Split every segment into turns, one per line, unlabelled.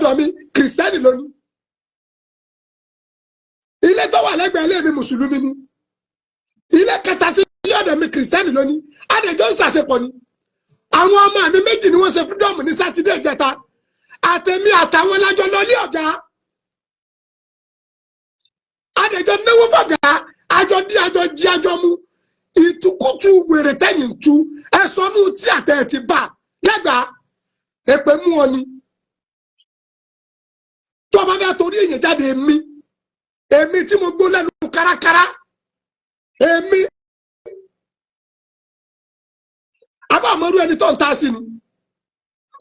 ọ̀dọ̀ mi kìrìsìtẹ́nì lónìí ilé tó wà lẹ́gbẹ̀ẹ́ ilé mi mùsùlùmí ni ilé kẹta sí ilé ọ̀dọ̀ mi kìrìsìtẹ́nì lónìí adẹjọ́ ń ṣàṣepọ̀ ni àwọn ọmọ mi méjì ni wọ́n ṣe freedom ní sátidé ìjẹta àtẹ̀mí àtàwọn lájọ lọ ní ọ̀gá adẹjọ́ náwó fọ̀gá àjọ dí àjọ jí àjọ mú ìtukùtù wèrè tẹ̀yìn tú ẹ̀sọ́nù tí àtẹ̀ ti bà lẹ́gbàá èpè mú ọ ni tó bá bá torí èyàn jáde èmi tí mo gbó lẹ́nu kárakára èmi abá àmọ́rú ẹni tó ń ta sí ni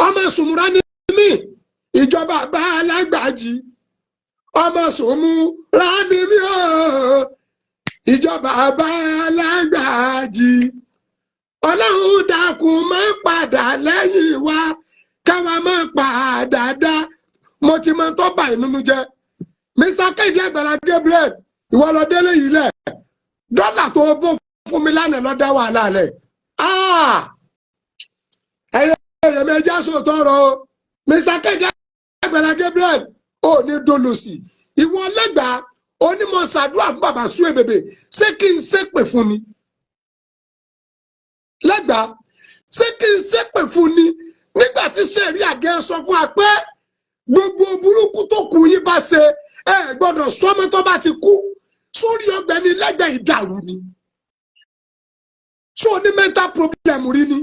ọmọ sùnmùrà ní mí ìjọba bá alágbàjì ọmọ sùnmùrà ní mí o ìjọba bá alágbàjì ọlọ́run dákun máa padà lẹ́yìn wa káwa máa padà dá mo ti máa tọ́ báyìí nínú jẹ́ Mr. Kehinde Agbala Gabriel ìwọ lọ délé yìí lẹ̀ dọ́là tó bó fún mi lánàá lọ dá wàhálà lẹ̀ ẹ̀yẹ méjì sòótọ́ ọ̀rọ̀ Mr. Kehinde Agbala Gabriel ò ní dolòsì ìwọ lẹ́gbàá onímọ̀ ṣàdúrà fún bàbá Suwe Bebe ṣé kí n ṣépè fún ni lẹ́gbàá ṣé kí n ṣépè fún ni nígbà tí sẹ́ẹ̀rí àgẹ́ sọ fún wa pé gbogbo burúkú tó kù yín bá ṣe ẹ gbọ́dọ̀ sọmọ tó bá ti kú sórí ọ̀gbẹ́ni lẹ́gbẹ̀ẹ́ ìdàrú ni so ní mental problem rí ni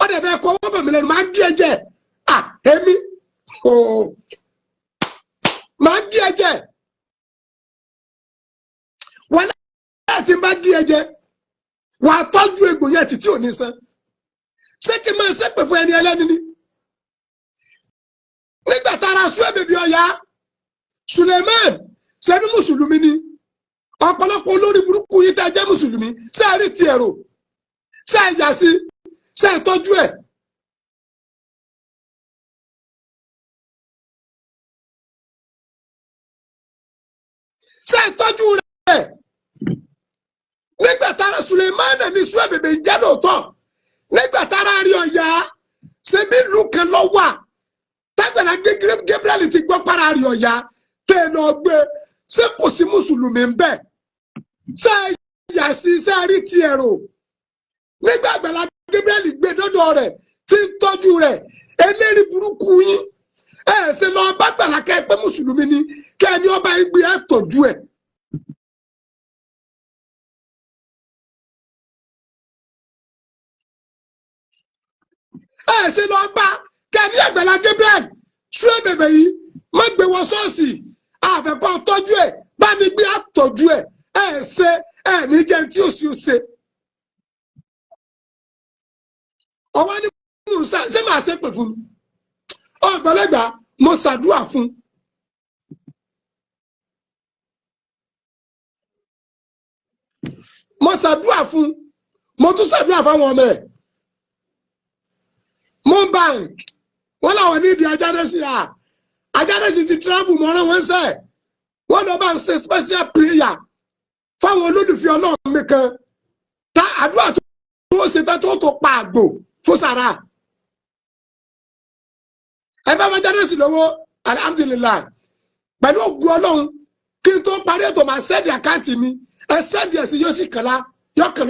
ọdẹ bẹ́ẹ̀ kọ ọwọ́ bẹ̀mí lẹ́nu máa ń gé ẹ̀jẹ̀ èmi máa ń gé ẹ̀jẹ̀ wọn láti bá gé ẹ̀jẹ̀ wàá tọ́jú egbò yẹn títí ò ní san ṣé kí n máa ṣépè fún ẹni ẹlẹ́ni ni nígbà tára Suwe Bebe ọ̀yá Suleiman ṣẹ́ni mùsùlùmí ni ọ̀pọ̀lọpọ̀ olórí burúkú yìí tẹ́ jẹ́ mùsùlùmí ṣé ẹ rí tiẹ̀ rò ṣé ẹ yà sí ṣé ẹ tọ́jú ẹ̀. ṣé ẹ tọ́jú rẹ̀ nígbà tára Suleiman ní Suwe Bebe ń jẹ́ lóòótọ́ nígbà tára rí ọ̀yá ṣe bí ìlú kan lọ wà Agbala Gabriel ti gbọ́ para rí ọ̀yá tẹ́ lọ gbé ṣé kò sí mùsùlùmí ń bẹ̀ ṣé yà sí ṣé rí tiẹ̀ rò nígbà Agbala Gabriel gbé dọ́dọ̀ rẹ̀ tí ń tọ́jú rẹ̀ eléri burúkú yín ṣe lọ bá Agbala kẹ́ pé mùsùlùmí ni kẹ́ ẹni ọba yín gbé ẹ̀ tọ́jú ẹ̀. ṣe lọ bá kẹ́ni Agbala Gabriel Suwe Bebe yìí má gbé wọ ṣọ́ọ̀ṣì àfẹ́kọ́ tọ́jú ẹ̀ bá mi gbé àtọ́jú ẹ̀ ṣe ní jẹ́ tí ó sì ṣe. ọwọ́ ní musa ṣé màá ṣe pè fún mi ọ̀gbọ́lẹ́gbà mo ṣàdúrà fún mo tún ṣàdúrà fáwọn ọmọ ẹ̀. Mumbai wọn làwọn nídìí Ajádẹ́sì ti travel mọ́rán wọn sẹ́ wọn lọ bá ń ṣe special prayer fáwọn olólùfẹ́ Ọlọ́run mi kan tá àdúrà tó ṣe tán tó pa àgbò fún sàrà ẹ bá wọn Ajádẹ́sì lọ́wọ́ alhamdulilayi pẹ̀lú ògùn Ọlọ́run kí n tó parí ètò máa sẹ́ẹ̀dì àkáǹtì mi ẹ sẹ́ẹ̀dì ẹ̀sìn yóò sì kàn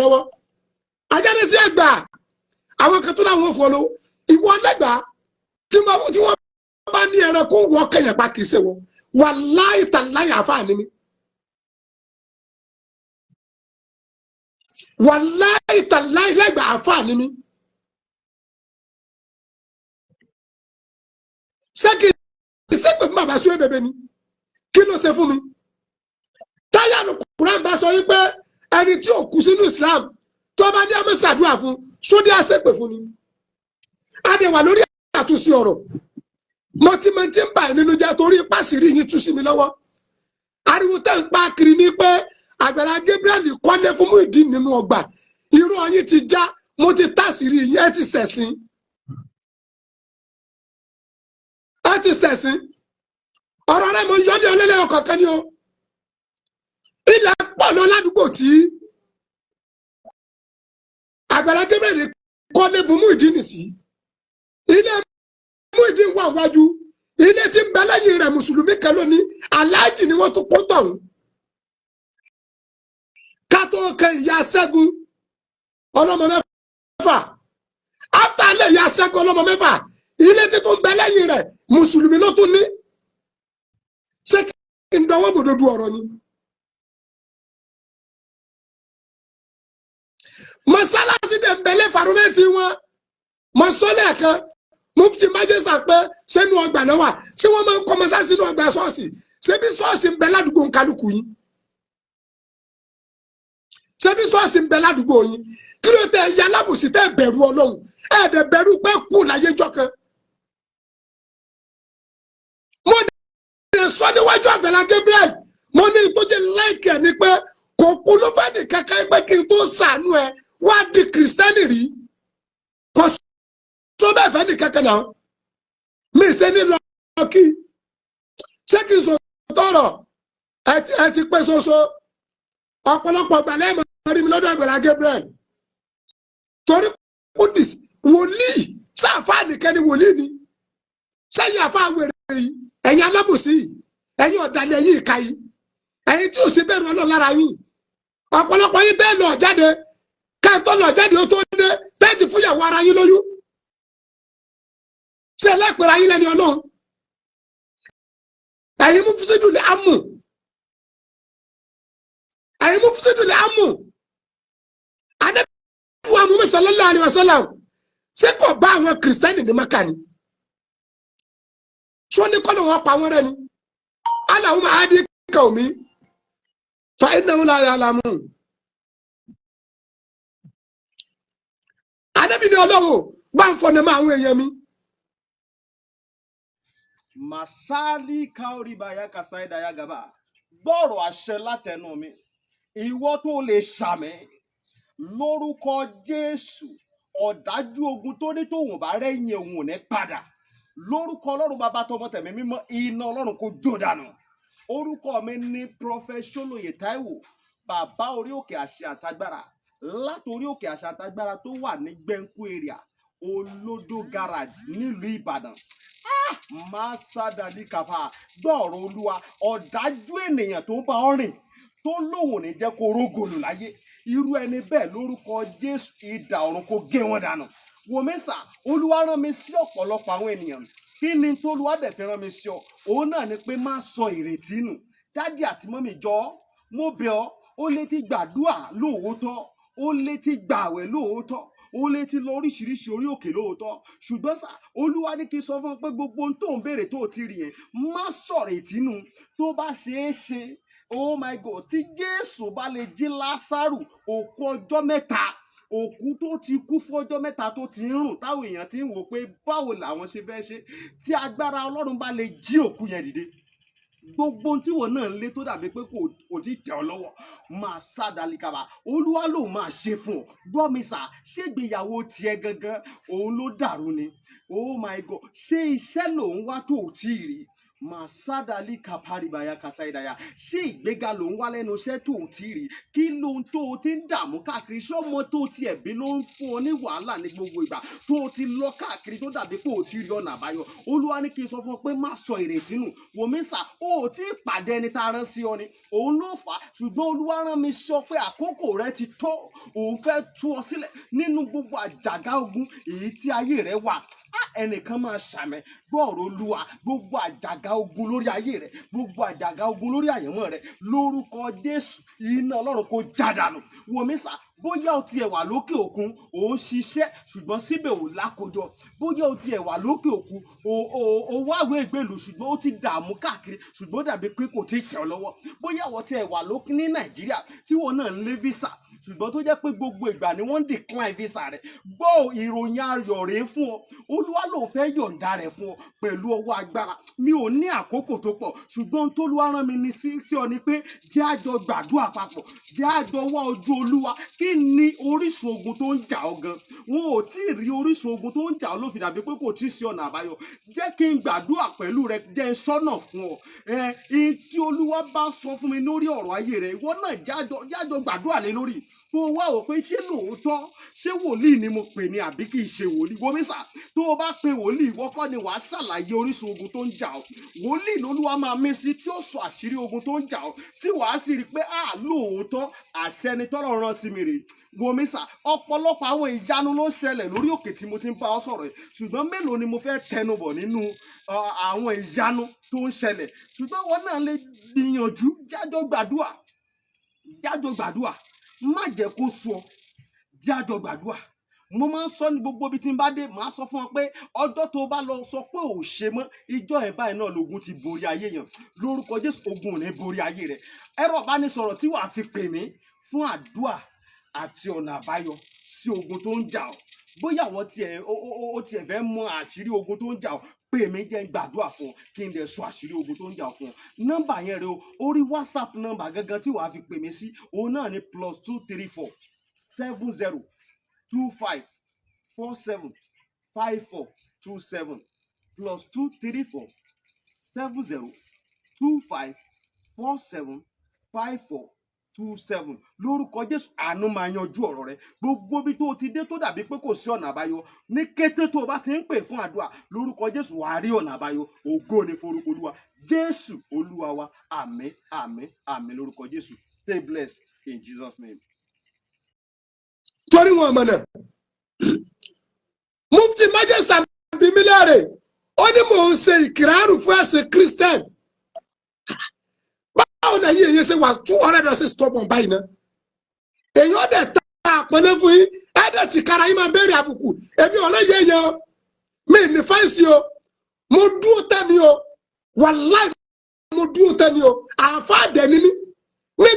lọ́wọ́ Ajádẹ́sì ẹgbà àwọn kan tó láwọn fọ́ lọ́wọ́ ìwọ lẹ́gbà tí wọ́n bá ní ẹranko wọ kẹyàn pa kìí ṣe wọn wàláhì tàláhì àfáàní mi wàláhì tàláhì lẹ́gbà àfáàní mi ṣé kí ṣe pé fún bàbá Suwe Bebe ni kí ló ṣe fún mi táyà ní Kùránì bá sọ wípé ẹni tí ò kú sínú Islam tó bá ní àmì ṣàdúrà fún sódì àṣepè fún ni adéwà lórí àtúnṣe ọ̀rọ̀ mọtímọtí ń bà nínú jẹ́ torí pàṣírí yín tú sí mi lọ́wọ́ ariwo tẹ́ ń pa kiri ní pé Agbala Gabriel kọ́lé fún Muyideen nínú ọgbà irú ọyìn ti já mo ti tàṣírí yín ẹ ti ṣẹ̀sìn ọ̀rọ̀ rẹ̀ mo yọ́ ní ọlẹ́lẹ́ ọkọ̀ kan ní o ilẹ̀ pọ̀ lọ ládùúgbò tí Agbala Gabriel kọ́lé fún Muyideen sí ilé Muyideen wà wájú ilé tí ń bẹ lẹ́yìn rẹ̀ mùsùlùmí kan lónìí aláàjì ni wọ́n tún kó tọ̀hún ká tó kẹ ìyá Ṣẹ́gun ọlọ́mọ mẹ́fà after ilé ìyá Ṣẹ́gun ọlọ́mọ mẹ́fà ilé tí tún bẹ lẹ́yìn rẹ̀ mùsùlùmí ló tún ní ṣé kí n dọwọ́ bòdodo ọ̀rọ̀ ni. mọ́sálásí dẹ̀ ń bẹ̀lẹ́ fàrúmẹ́ǹtì wọn mọ́sọ́lẹ̀ kan mufti májèsà pé sẹ́nu ọgbà náà wà ṣé wọ́n máa ń kọ́ mọ́sálásí nínú ọgbà ṣọ́ọ̀ṣì ṣebí ṣọ́ọ̀ṣì ń bẹ ládùúgbò nkálukú yín ṣebí ṣọ́ọ̀ṣì ń bẹ ládùúgbò yín kí ló tẹ ẹ̀yà alábùsí tẹ́ bẹ̀rù Ọlọ́run ẹ̀ẹ́dẹ̀ bẹ̀rù pé kù láyé jọ kan. mo dẹ̀ sọ níwájú Àgbàlá Gabriel mo ní tó jẹ́ láìkì ẹ̀ ni pé kò kú ló fẹ́ nìkan ká pé kí n tó sànú ẹ wá di kìrìsìtẹ́nì rí kò sọ bẹ́ẹ̀ fẹ́ nìkan kan náà mi ṣe ní lọ kí ṣé kí n sọ tọrọ ẹ ti pé ṣoṣo ọ̀pọ̀lọpọ̀ gbàlẹ́ mọ̀ rí mi lọ́dọ̀ Àgbàlá Gabriel torí kudis wòlíì sáfà nìkan ni wòlíì ni sẹ́yìn àfa wèrè yìí ẹ̀yin alábòsí yìí ẹ̀yin ọ̀dàlẹ̀ yìí ìka yìí ẹ̀yin tí ò sí bẹ̀rù Ọlọ́run lára yín ọ̀pọ̀lọpọ̀ yín tẹ́ lọ jáde káàtó lọ jáde ó tó dé tẹ́ẹ̀tì fúyàwó ara yín lóyún ṣe ẹlẹ́pẹ̀rẹ̀ ayín lẹ́ni Ọlọ́run ẹ̀yin mú fúsídùn ní amù ẹ̀yin mú fúsídùn ní amù adébíwá Muhammad sallallahu alaihi wasallam ṣé kò bá àwọn kìrìsìtẹ́nì ní Mákà ni ṣó ní kọ́nà wọn pa wọn rẹ ni Allahumma hadi qaumi fa innahum la ya'lamun adébí ni Ọlọ́run bá ń fọnà máa àwọn èèyàn mi.
Masali kaoribaya kasaida ya gaba gbọ́rọ̀ àṣẹ látẹnu mi ìwọ tó lè ṣàmì lórúkọ Jésù ọ̀dájú ogun tó ní tòun bá rẹ́yìn òun ò ní padà lórúkọ Ọlọ́run bàbá tọmọ tẹ̀mí mímọ́ iná Ọlọ́run kò jó dànù. Orúkọ mi ní Prophet Ṣólóyè Táíwò bàbá orí òkè àṣẹ àtagbára látòrí òkè àṣẹ àtagbára tó wà ní Gbẹ̀ǹkú area Olódó garage nílùú Ìbàdàn. Máṣádáàdì kàfà gbọ́ọ̀rọ̀ Olúwa ọ̀dájú ènìyàn tó ń bá ọ rìn tó lóun ní jẹ́ kó rógòlù láyé irú ẹni bẹ́ẹ̀ lórúkọ Jésù idà ọ̀run kó gé wọn dànù. Wòmísà Olúwa rán mi sí ọ̀pọ̀lọpọ̀ àwọn ènìyàn kí ni tó Olúwa dẹ̀ fi rán mi sí ọ òun náà ni pé má sọ ìrètí nù. Dádì àti mọ́mì jọ mo bẹ̀ ọ́ ó lè ti gbàdúrà lóòótọ́ ó lè ti gbààwẹ̀ lóòótọ́ ó lè ti lọ oríṣiríṣi orí òkè lóòótọ́ ṣùgbọ́n sá Olúwa ní kí n sọ fún ọ pé gbogbo ohun tó ń béèrè tó ti rí yẹn má sọ̀rọ̀ ìtínú tó bá ṣeé ṣe oh my God tí Jésù bá lè jí Lásárù òkú ọjọ́ mẹ́ta òkú tó ti kú fún ọjọ́ mẹ́ta tó ti ń rùn táwọn èèyàn ti ń wò pé báwo làwọn ṣe fẹ́ ṣe tí agbára Ọlọ́run bá lè jí òkú yẹn dìde gbogbo tí wọn náà ń lé tó dàbí pé kò tí tẹ̀ ọ́ lọ́wọ́ máa sádàlíkàbà Olúwa ló máa ṣe fún ọ gbọ́ mi sà ṣégbéyàwó tiẹ̀ gangan òun ló dàrú ni oh my God ṣé iṣẹ́ lòun wá tó ò tí ì rí Masadali kaparibaya kasaidaya ṣé ìgbéga ló ń wá lẹ́nu iṣẹ́ tó ò tí ì rí kí ló ń tó o ti ń dààmú káàkiri ṣọmọ tó ti ẹ̀bí ló ń fún ọ ní wàhálà ní gbogbo ìgbà tó o ti lọ káàkiri tó dàbí pé ò tí ì rí ọ̀nà àbáyọ Olúwa ní kí n sọ fún ọ pé má sọ ìrètí nù wòmísà o ò tí ì pàdé ẹni tá a rán sí ọ ni òun ló fà á ṣùgbọ́n Olúwa rán mi sọ pé àkókò rẹ ti tó òun fẹ́ tú ọ sílẹ̀ nínú gbogbo àjàgà ogun èyí tí ayé rẹ wà ẹnìkan máa ṣàmẹ gbọ́ọ̀rọ̀ Olúwa gbogbo àjàgà ogun lórí ayé rẹ gbogbo àjàgà ogun lórí àyànmọ́ rẹ lórúkọ Jésù iná Ọlọ́run kó jádànù wòmísà bóyá o tiẹ̀ wà lókè òkun ò ń ṣiṣẹ́ ṣùgbọ́n síbẹ̀ ò lákòjọ bóyá o tiẹ̀ wà lókè òkun ò wáwé ìgbèlú ṣùgbọ́n ó ti dààmú káàkiri ṣùgbọ́n ó dàbí pé kò tí ì tẹ̀ ọ́ lọ́wọ́ bóyá o tiẹ̀ wà lókè ní Nàìjíríà tí wọn náà ń lé visa ṣùgbọ́n tó jẹ́ pé gbogbo ìgbà ni wọ́n ń decline visa rẹ̀ gbọ́ ìròyìn ayọ̀ rèé fún ọ Olúwa ló fẹ́ yọ̀ǹda rẹ̀ fún ọ pẹ̀lú ọwọ́ agbára mi ò ní àkókò tó pọ̀ ṣùgbọ́n tó Olúwa rán mi ní sí ọ ni pé jẹ́ àjọ gbàdúrà papọ̀ jẹ́ àjọ wá ojú Olúwa kí ni orísun ogun tó ń jà ọ́ gan? Wọn ò tí ì rí orísun ogun tó ń jà ọ́ ló fi dàbí pé kò tí ì sí ọ̀nà àbáyọ. Jẹ́ kí n gbàdúrà pẹ̀lú rẹ, jẹ́ n sọ́nà fún ọ. Tí Olúwa bá sọ fún mi lórí ọ̀rọ̀ ayé rẹ, ìwọ náà jájọ gbàdúrà lé lórí. Kó o wá wò pé ṣé lóòótọ́, ṣé wòlíì ni mo pè ní àbí kì í ṣe wòlíì? Wo mi sà, tó o bá pe wòlíì, ìwọ kọ́ ni wàá ṣàlàyé orísun ogun tó ń jà ọ́. Wòlíì lolúwa máa mí sí tí ó sọ àṣírí ogun tó ń jà ọ́, tí wàá sì rí i pé lóòótọ́ àṣẹ ni tọ́lọ́run rán sí mi rèé. Wo mi sà, ọ̀pọ̀lọpọ̀ àwọn ìyanu ló ń ṣẹlẹ̀ lórí òkè tí mo ti ń bá ọ sọ̀rọ̀ yìí, ṣùgbọ́n mélòó ni mo fẹ́ tẹnubọ̀ nínú àwọn ìyanu tó ń ṣẹlẹ̀? Ṣùgbọ́n wọn náà lè gbìyànjú, jájọ gbàdúrà, má jẹ́ kó sú ọ, jájọ gbàdúrà. Mo máa ń sọ ní gbogbo ibi tí n bá dé, màá sọ fún ọ pé ọjọ́ tó bá lọ sọ pé ò ṣe mọ́, ìjọ ẹ̀ báyìí náà lógun ti borí ayé yẹn. Lórúkọ Jésù, ogun ò ní borí ayé rẹ. Ẹ̀rọ ìbánisọ̀rọ̀ tí wàá fi pè mí fún àdúrà àti ọ̀nà àbáyọ sí ogun tó ń jà ọ́. Bóyá àwọn tiẹ̀ fẹ́ mọ àṣírí ogun tó ń jà ọ́, pè mí jẹ́ n gbàdúrà fún ọ kí n dẹ̀ sọ àṣírí ogun tó ń jà ọ́ fún ọ. Nọ́mbà yẹn rẹ o, orí WhatsApp nọ́mbà gangan tí wàá fi pè mí sí, òun náà ni +234 70 25 47 54 27 +234 70 25 47 54 27. Lórúkọ Jésù, àánú máa yanjú ọ̀rọ̀ rẹ. Gbogbo bí tó ti dé tó dàbí pé kò sí ọ̀nà àbáyọ, ní kété tó o bá ti ń pè fún àdúrà, lórúkọ Jésù wàá rí ọ̀nà àbáyọ. Ògo ni forúkọ Olúwa. Jésù Olúwa wa. Àmín, àmín, àmín lórúkọ Jésù. Stay blessed in Jesus' name.
Torí wọn mọ̀nà, Mufti Majesty bí mi léèrè, ó ní mò ń ṣe ìkìràrù fún ẹ̀sìn Christian. Báwo ni ayé ṣe wà 206 stubborn báyìí náà? Èyí ó dẹ̀ ta àpọ́nlé fún yín, ẹ̀dẹ̀ tí kára yín máa béèrè àbùkù. Èmi ọ̀rẹ́ yẹn o, mi ní fẹ́ǹsì o, mo dúró tẹ́ni o, wàláì mo dúró tẹ́ni o, àáfàá dẹ̀ ní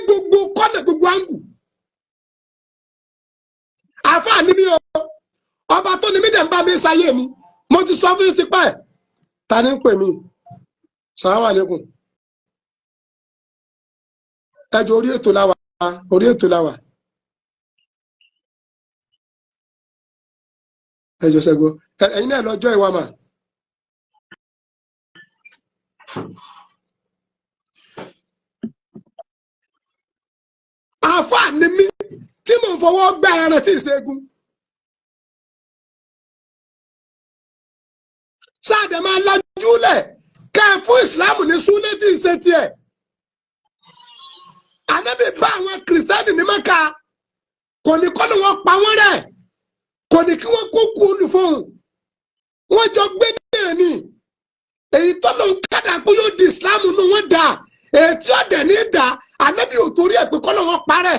gbogbo kọ́nà gbogbo áńgù. Àáfàá ní mi o, ọba tó ní mí dẹ̀ ń bá mi sáyé mi, mo ti sọ fún yín tipẹ́. Ta ni ń pè mí? Salamu alaikum. Ẹjọ́ orí ètò láwà. Ẹjọ́ sẹ́gbọ́. Ẹ̀yin náà lọ́jọ́ ìwà mà. Àáfàá ni mí tí mo fọwọ́ gbá ẹran tí ì ṣẹ́gun. Sáàdẹ̀ máa lajú lẹ̀ ká ẹ fún ìsìláàmù ní súnlé tí ì ṣe tiẹ̀. Ànábì bá àwọn kìrìsìtẹ́nì ní Mẹ́kà, kò ní kọ́ ni wọ́n pa wọ́n rẹ̀, kò ní kí wọ́n kó kú olùfọ̀hún. Wọ́n jọ gbé náà ni. Èyí tó ló ń kádà pé yóò di ìsìláàmù nù wọ́n dà. Èyí tí ó dẹ̀ ní dà, Ànábì ò torí ẹ̀ pé kọ́ ni wọ́n parẹ́.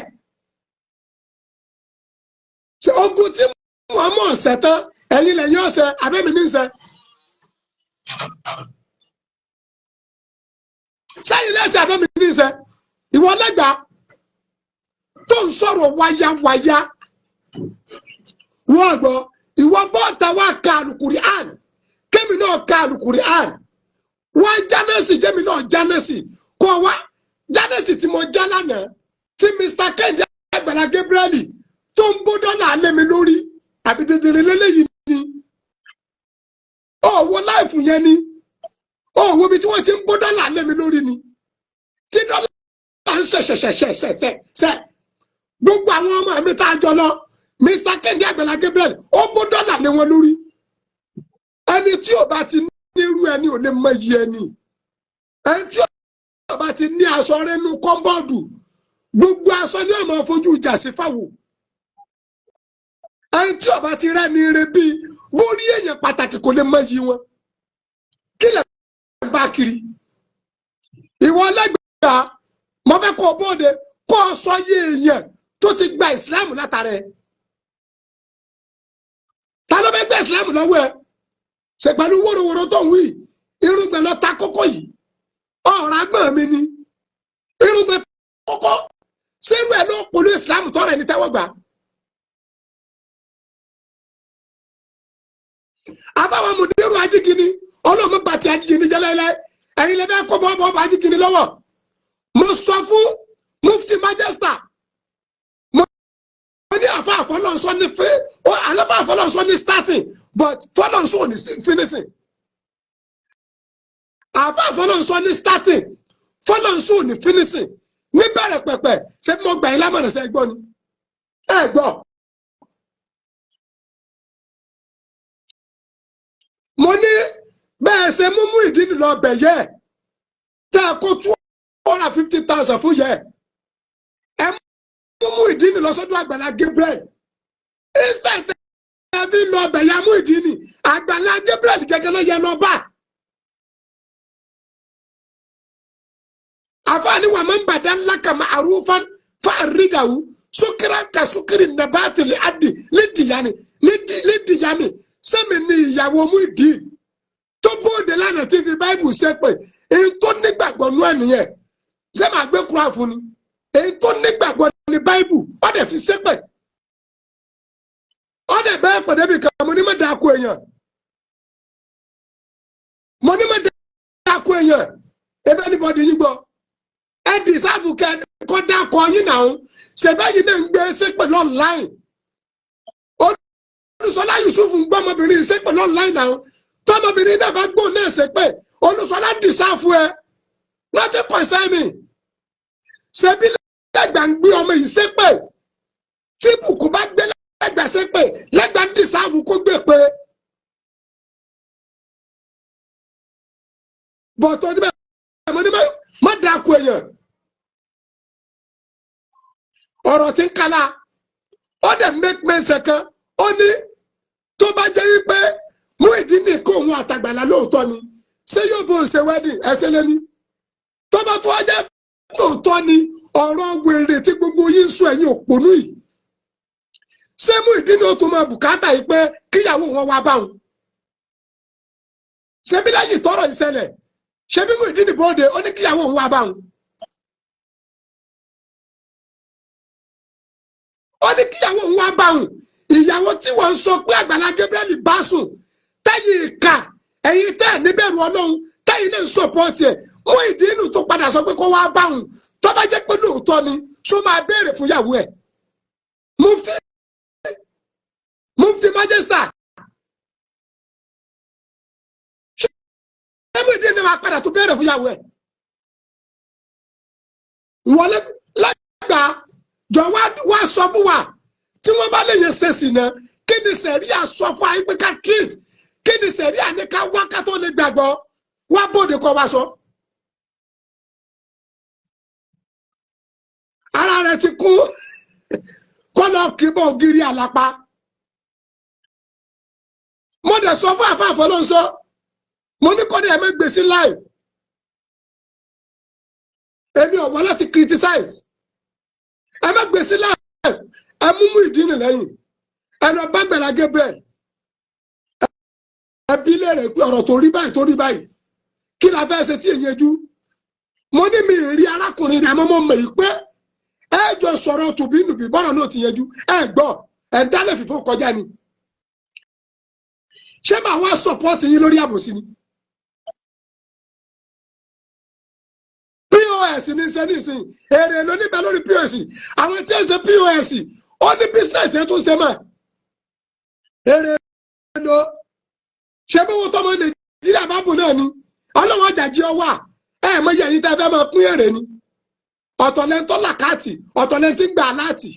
Ṣé ogun tí Muhammad ọ̀sẹ̀ tán, ẹ̀yin lẹ́yìn ọ̀sẹ̀, abẹ́mi ní ìṣẹ́. Sẹ́yìn lẹ́sẹ̀ abẹ́mi ní ìṣẹ́. Ìwọ lẹ́gbàá tó ń sọ̀rọ̀ wáyáwáyá, wọ́n gbọ́, ìwọ bọ́ọ̀tà wá ka Al-Qur'an, kémi náà ka Al-Qur'an, wọ́n jánẹ́sì jẹ́mi náà jánẹ́sì, kọ́ wá jánẹ́sì tí mo já lánàá, tí Mr. Kẹ́hìndé Àgbàlá Gabriel tó ń bó dọ́là alẹ́ mi lórí, àbí dídìrín lélẹ́yìí ni, ọ̀wọ́ láìfù yẹn ni, ọ̀wọ́ bí tí wọ́n ti ń bó dọ́là alẹ́ mi lórí ni, tí dọ́là ń ṣẹ̀ṣẹ̀ṣẹ̀ṣẹ̀ṣẹ̀ gbogbo àwọn ọmọ mi tá a jọ lọ, Mr. Kẹ́hìndé Àgbàlá Gabriel ó bó dọ́là lé wọn lórí. Ẹni tí ò bá ti nírú ẹni ò lè mọ iye ẹni. Ẹni tí ò bá ti ní aṣọ rẹnu kọ́ńbọ́ọ̀dù, gbogbo aṣọ ni ó máa fojú ìjà sí fáwọn. Ẹni tí ò bá ti rẹ́ni ire bíi bórí èèyàn pàtàkì kò lè mọ iye wọn. Kí lè bá kiri? Ìwọ lẹ́gbẹ̀ẹ́ mo fẹ́ kó o bóde kó o sọ yé èèyàn tó ti gba ìsìláàmù látara ẹ̀. Ta ló fẹ́ gba ìsìláàmù lọ́wọ́ ẹ̀? Ṣé pẹ̀lú wóróworó tó ń wí, irúgbìn lọ ta kókó yìí, ọ̀rọ̀ agbọ̀n mi ni, irúgbìn kókó, sírú ẹ̀ ló polú ìsìláàmù tọrọ ẹni tẹ́wọ́ gbà. Àbáwọn mùdírù ajíkíní, ọlọ́mọ bàtì ajíkíní jẹ́lẹ́lẹ́, ẹ̀yin lè fẹ́ kó bọ́ ajíkíní lọ́wọ́. Mo sọ fún Mufti Majesty, mo ní àfa àfọlọ́nsọ ní àlọ́fà àfọlọ́nsọ ní starting but fọlọ́nsọ ò ní finishing. Àfa àfọlọ́nsọ ní starting fọlọ́nsọ ò ní finishing. Ní bẹ̀rẹ̀ pẹ̀pẹ̀ ṣé mo gbà yín lámọ̀ràn ṣe gbọ́ ni ẹ gbọ́. Mo ní bẹ́ẹ̀ ṣe mú Muyideen lọ bẹ̀ yẹ tẹ́ ẹ kó 250,000 fún yẹ ẹ mú Muyideen lọ sọ́dọ̀ Àgbàlá Gabriel instead ẹ fi lọ bẹ̀ yẹ Muyideen Àgbàlá Gabriel gẹ́gẹ́ ló yẹ lọ bá. Àfààní wà máa ń bàdá ńlá kàmá àrùfán fún àrídàwù sókèrè ka sókèrè nàbàtì lè adì lídìyàmì sẹ́mi ní ìyàwó Muyideen tó bóde lánàá tí fi báìbù ṣe pé èyí tó nígbàgbọ́ nú ẹ̀ nìyẹn ṣé màá gbé kúrò fún ni èyí tó nígbàgbọ́ ní báìbù ó dẹ̀ fi ṣe pé ó dẹ̀ bẹ́ẹ̀ pẹ̀lú ibi kan mo ní má dáa kó èèyàn mo ní má dáa kó èèyàn ebe anybody yín gbọ́ ẹ dìsáàfù kọ́ dáa kọ́ yín náà ṣe báyìí náà ń gbé ṣe pẹ̀lú online Olúṣọlá Yusuf ń gbọ́ ọmọbìnrin ṣe pẹ̀lú online náà tọmọbìnrin náà bá gbóhùn náà ṣe pé Olúṣọlá dìsáàfù ẹ láti kọ̀ọ̀sẹ́ mi ṣebí lẹ́gbàá ń gbé ọmọ yìí ṣe pé tí bùkún bá gbé lẹ́gbàá ṣe pé lẹ́gbàá dìsáàfù kó gbé pé bọ̀tọ̀ níbẹ̀ mo ní má dáko èèyàn ọ̀rọ̀ tí ń kala ó dẹ̀ make mense kan ó ní tó bá jẹ́ wípé Muyideen nìkan òun àtàgbàlá lóòótọ́ ni ṣé yóò bó ṣe wedding ẹsẹ̀ lẹ́ni tó bá tó wá jẹ́ lóòótọ́ ni ọ̀rọ̀ wèrè tí gbogbo yín ń sọ ẹ̀yìn òpònú yìí ṣé Muyideen ó tó máa bùkátà yìí pé kíyàwó wọn wá bá wọn ṣé bí lẹ́yìn tọrọ ìṣẹ̀lẹ̀ ṣé bí Muyideen bóde ó ní kíyàwó wọn wá bá wọn ó ní kíyàwó wọn wá bá wọn ìyàwó tí wọ́n ń sọ pé Àgbàlá Gabriel bá sùn tẹ́yìn ìka ẹ̀yin tẹ́ ẹ̀ níbẹ̀rù Ọlọ́run tẹ́yìn náà ń sọ̀pọ̀tì ẹ̀ Muyideen tó padà sọ pé kó wá bá wọn tó bá jẹ́ pé lóòótọ́ ni ṣó máa béèrè fún ìyàwó ẹ̀ mufti Manchester ṣé Muyideen ni wàá padà tó béèrè fún ìyàwó ẹ̀ ìwọlé lágbàá jọ wá sọ fún wa tí wọ́n bá lè yẹ ṣèṣì náà kí ni sẹ̀ríà sọ fún ayé pé ká treat kí ni sẹ̀ríà ní ká wá ká tó lè gbàgbọ́ wá bóde kọ́ wá sọ. ara rẹ̀ ti kú kọ́ lọ kíbọ̀ ògiri àlápá mo dẹ̀ sọ fún àfáàfọ́ ló ń sọ mo ní kọ́ni ẹ̀mẹ́ gbèsè láì èmi ò wá láti criticize ẹ̀mẹ́ gbèsè láì ẹ mú Muyideen lẹ́yìn ẹ lọ bá Àgbàlá Gabriel ẹ bi léèrè pé ọ̀rọ̀ tó rí báyìí kí la fẹ́ ṣe tí èyí jú mo ní mi rí arákùnrin rẹ̀ mọ́mọ́ mọ̀ yìí pé ẹ jọ sọ̀rọ̀ tùbínùbí bọ́rọ̀ náà ti yẹjú ẹ gbọ́ ẹ dálẹ̀ fìfò kọjá ni ṣé bá wá sọpọ́ọ̀tì yín lórí àbòsí ni POS ní sẹ́nìsìn èrè ló níbẹ̀ lórí POS àwọn tí ń ṣe POS ó ní business yẹn tó ń ṣe mọ́ èrè ló ṣe bí wọ́n tọ́mọ Nàìjíríà bá bù náà ni ọlọ́wọ́n jàjí ọwà ẹ̀ mọ iye yìí tẹ́ fẹ́ máa pín èrè ni ọ̀tọ̀lẹ́ntọ́ làkàtì ọ̀tọ̀lẹ́ntì gbà láti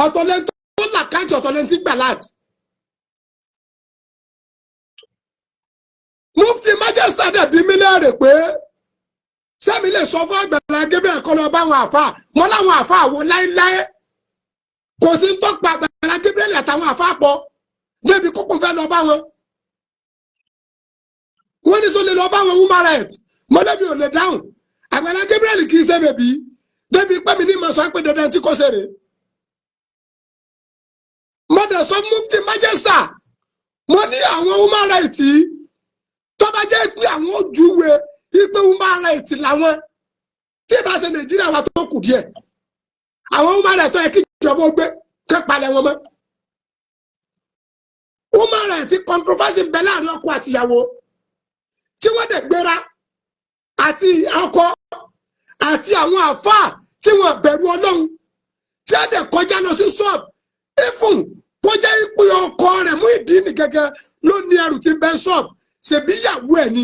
ọ̀tọ̀lẹ́ntọ́ làkàtì ọ̀tọ̀lẹ́ntì gbà láti. Mufti Manchester dẹ̀ bí mi léèrè pé sẹ́mi lè sọ fún Àgbàlá Gabriel kọ́ lọ bá àwọn àfa wọn láwọn àfa àwọn láéláé kò sí ń tọ́pa Àgbàlá Gabriel àtàwọn àfa pọ̀ débi kókò fẹ́ lọ bá wọn. wọ́n ní sọ lè lọ bá wọn human rights mọ́lẹ́bí ò lè dáhùn Àgbàlá Gabriel kì í ṣe bèbí débi pé mi ní ma sọ pé dandan tí kò ṣeré. mọ́dà sọ Mufti Manchester mo ní àwọn human rights yìí tó bá jẹ́ pé àwọn ojúwe ipe human rights làwọn tí ìbá ṣe Nàìjíríà wa tó kù díẹ̀ àwọn human rights tó yẹ kí ìjọba ó gbé kẹ́ palẹ̀ wọn mọ́. human rights controversy ń bẹ láàrin ọkọ àtìyàwó tí wọ́n dẹ̀ gbéra àti ọkọ àti àwọn àfáà tí wọ́n bẹ̀rù Ọlọ́run tí a dẹ̀ kọjá lọ sí ṣọ́ọ̀bù ifun kọjá ìpè ọkọ rẹ̀ Muyideen gẹ́gẹ́ ló ní ẹrù tí ń bẹ ṣọ́ọ̀bù ṣèbí ìyàwó ẹ̀ ní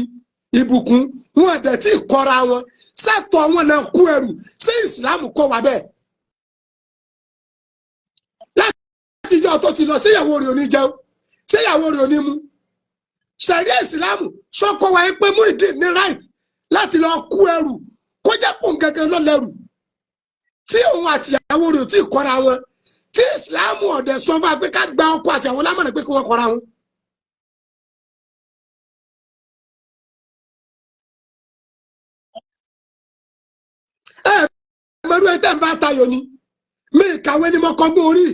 ìbùkún wọn dẹ̀ tí kọra wọn sẹ́tọ̀ wọn náà kú ẹrù sí ìsìlámù kọ́ wa bẹ́ẹ̀. láti ìjọ tó ti lọ sí ìyàwó rẹ̀ òní jẹun sí ìyàwó rẹ̀ òní mu ṣẹ̀rí ìsìlámù sọ́kọ́ wa pé Muyideen ní right láti lọ kú ẹrù kọjá kó gẹ́gẹ́ lọ́lẹ́rù tí òun àti ìyàwó rẹ̀ ò tí kọra wọn tí ìsìlámù ọ̀dẹ̀ sọ fún wa pé ká gba ọkọ àti àwọn lámọ̀ràn pé kí wọ́n kọra wọn. mẹ́rú ẹ̀ tẹ́ ń bá tayò ni mi kàwé ni mo kọ́gbọ́n orí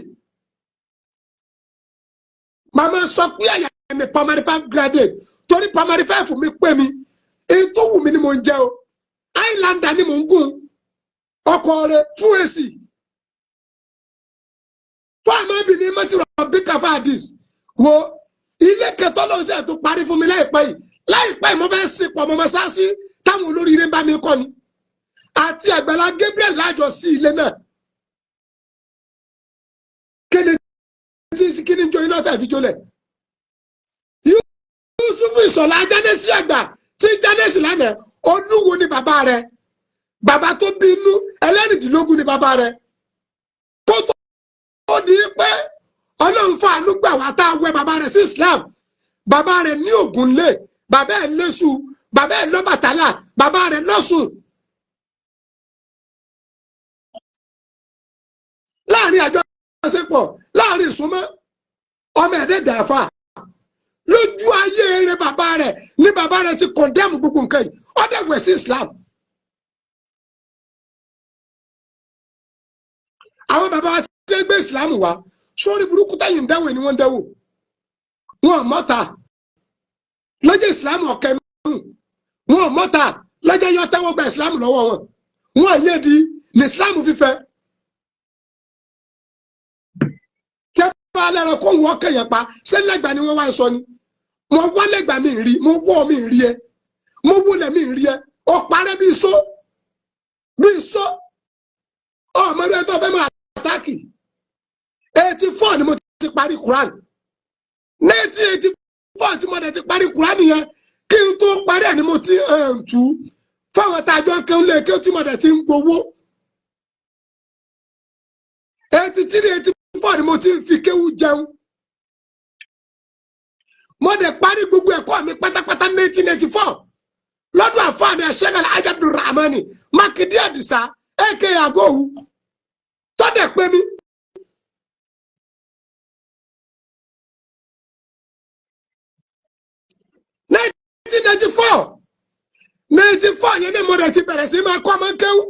màmá sọ pé àyà mi primary 5 graduate torí primary 5 mi pé mi èyí tó wù mí ni mò ń jẹ o Highlander ni mò ń gùn ọkọ rẹ fún èsì fún àmọ́ ibi ní mọ́tì rọ̀bì kàfáàdìs wo ilé kẹtọ́ ló ń ṣe tó parí fún mi láìpẹ́ yìí mo fẹ́ sìn pọ̀ mọ́ sáàsì táwọn olóríire bá mi kọ́ ni àti Àgbàlá Gabriel lájọ sí ilé náà kíni jó iná tàbí jólẹ̀ Yusufu Ìṣọ̀lá Jánésì àgbà tí Jánésì lánàá Olúwo ni bàbá rẹ̀ bàbá tó bínú ẹlẹ́rìndínlógún ni bàbá rẹ̀ tó tó di pé Ọlọ́run fàánú gbà wá tá a wẹ bàbá rẹ̀ sí Islam bàbá rẹ̀ ní Ògúnlé bàbá ẹ̀ lẹ́sù bàbá ẹ̀ lọ́bàtálá bàbá rẹ̀ lọ́sùn. láàrin àjọṣepọ̀ láàrin ìsúnmọ́ ọmọ ẹ̀dẹ́ dàáfà lójú ayé eré bàbá rẹ̀ ní bàbá rẹ̀ ti kọ̀ndẹ́mù gbogbo nǹkan yìí ọ̀dẹ̀wẹ̀ sí Islam. àwọn bàbá wa ti gbé Islam wá sórí burúkú táyì ń dẹ́wò ni wọ́n ń dẹ́wò wọn mọ́ta lọ́jọ́ Islam ọ̀kẹ́ nù wọn mọ́ta lọ́jọ́ yọ tẹ́wọ́ gba Islam lọ́wọ́ wọn yé di ní Islam fífẹ́. alẹ́rẹ̀ kó wọ́n kẹ̀yẹ̀ pa ṣé lẹ́gbàá ni wọ́n wá sọ ni mo wá lẹ́gbàá mi rí mo wọ́ mi rí ẹ mo wúlẹ̀ mi rí ẹ ọ parẹ́ bí iṣó ọmọ rẹ tó fẹ́ máa àtàkì 84 ni mo ti parí Quran 1984 tí mo dẹ̀ ti parí Quran yẹn kí n tó parí ẹ̀ ni mo ti tú fáwọn tájọ́ kẹ́hún lé kí tí mo dẹ̀ ti ń gbowó 83 ni mo ti ń fi kéwú jẹun mo dẹ̀ parí gbogbo ẹ̀kọ́ mi pátápátá 1984 lọ́dún àfáà mi Sheikh Abdulrahman Makinde Adisa aka Agowu tó dẹ̀ pé mi '94 yẹn ní mo dẹ̀ ti bẹ̀rẹ̀ sí máa kọ́ ọmọ kéwú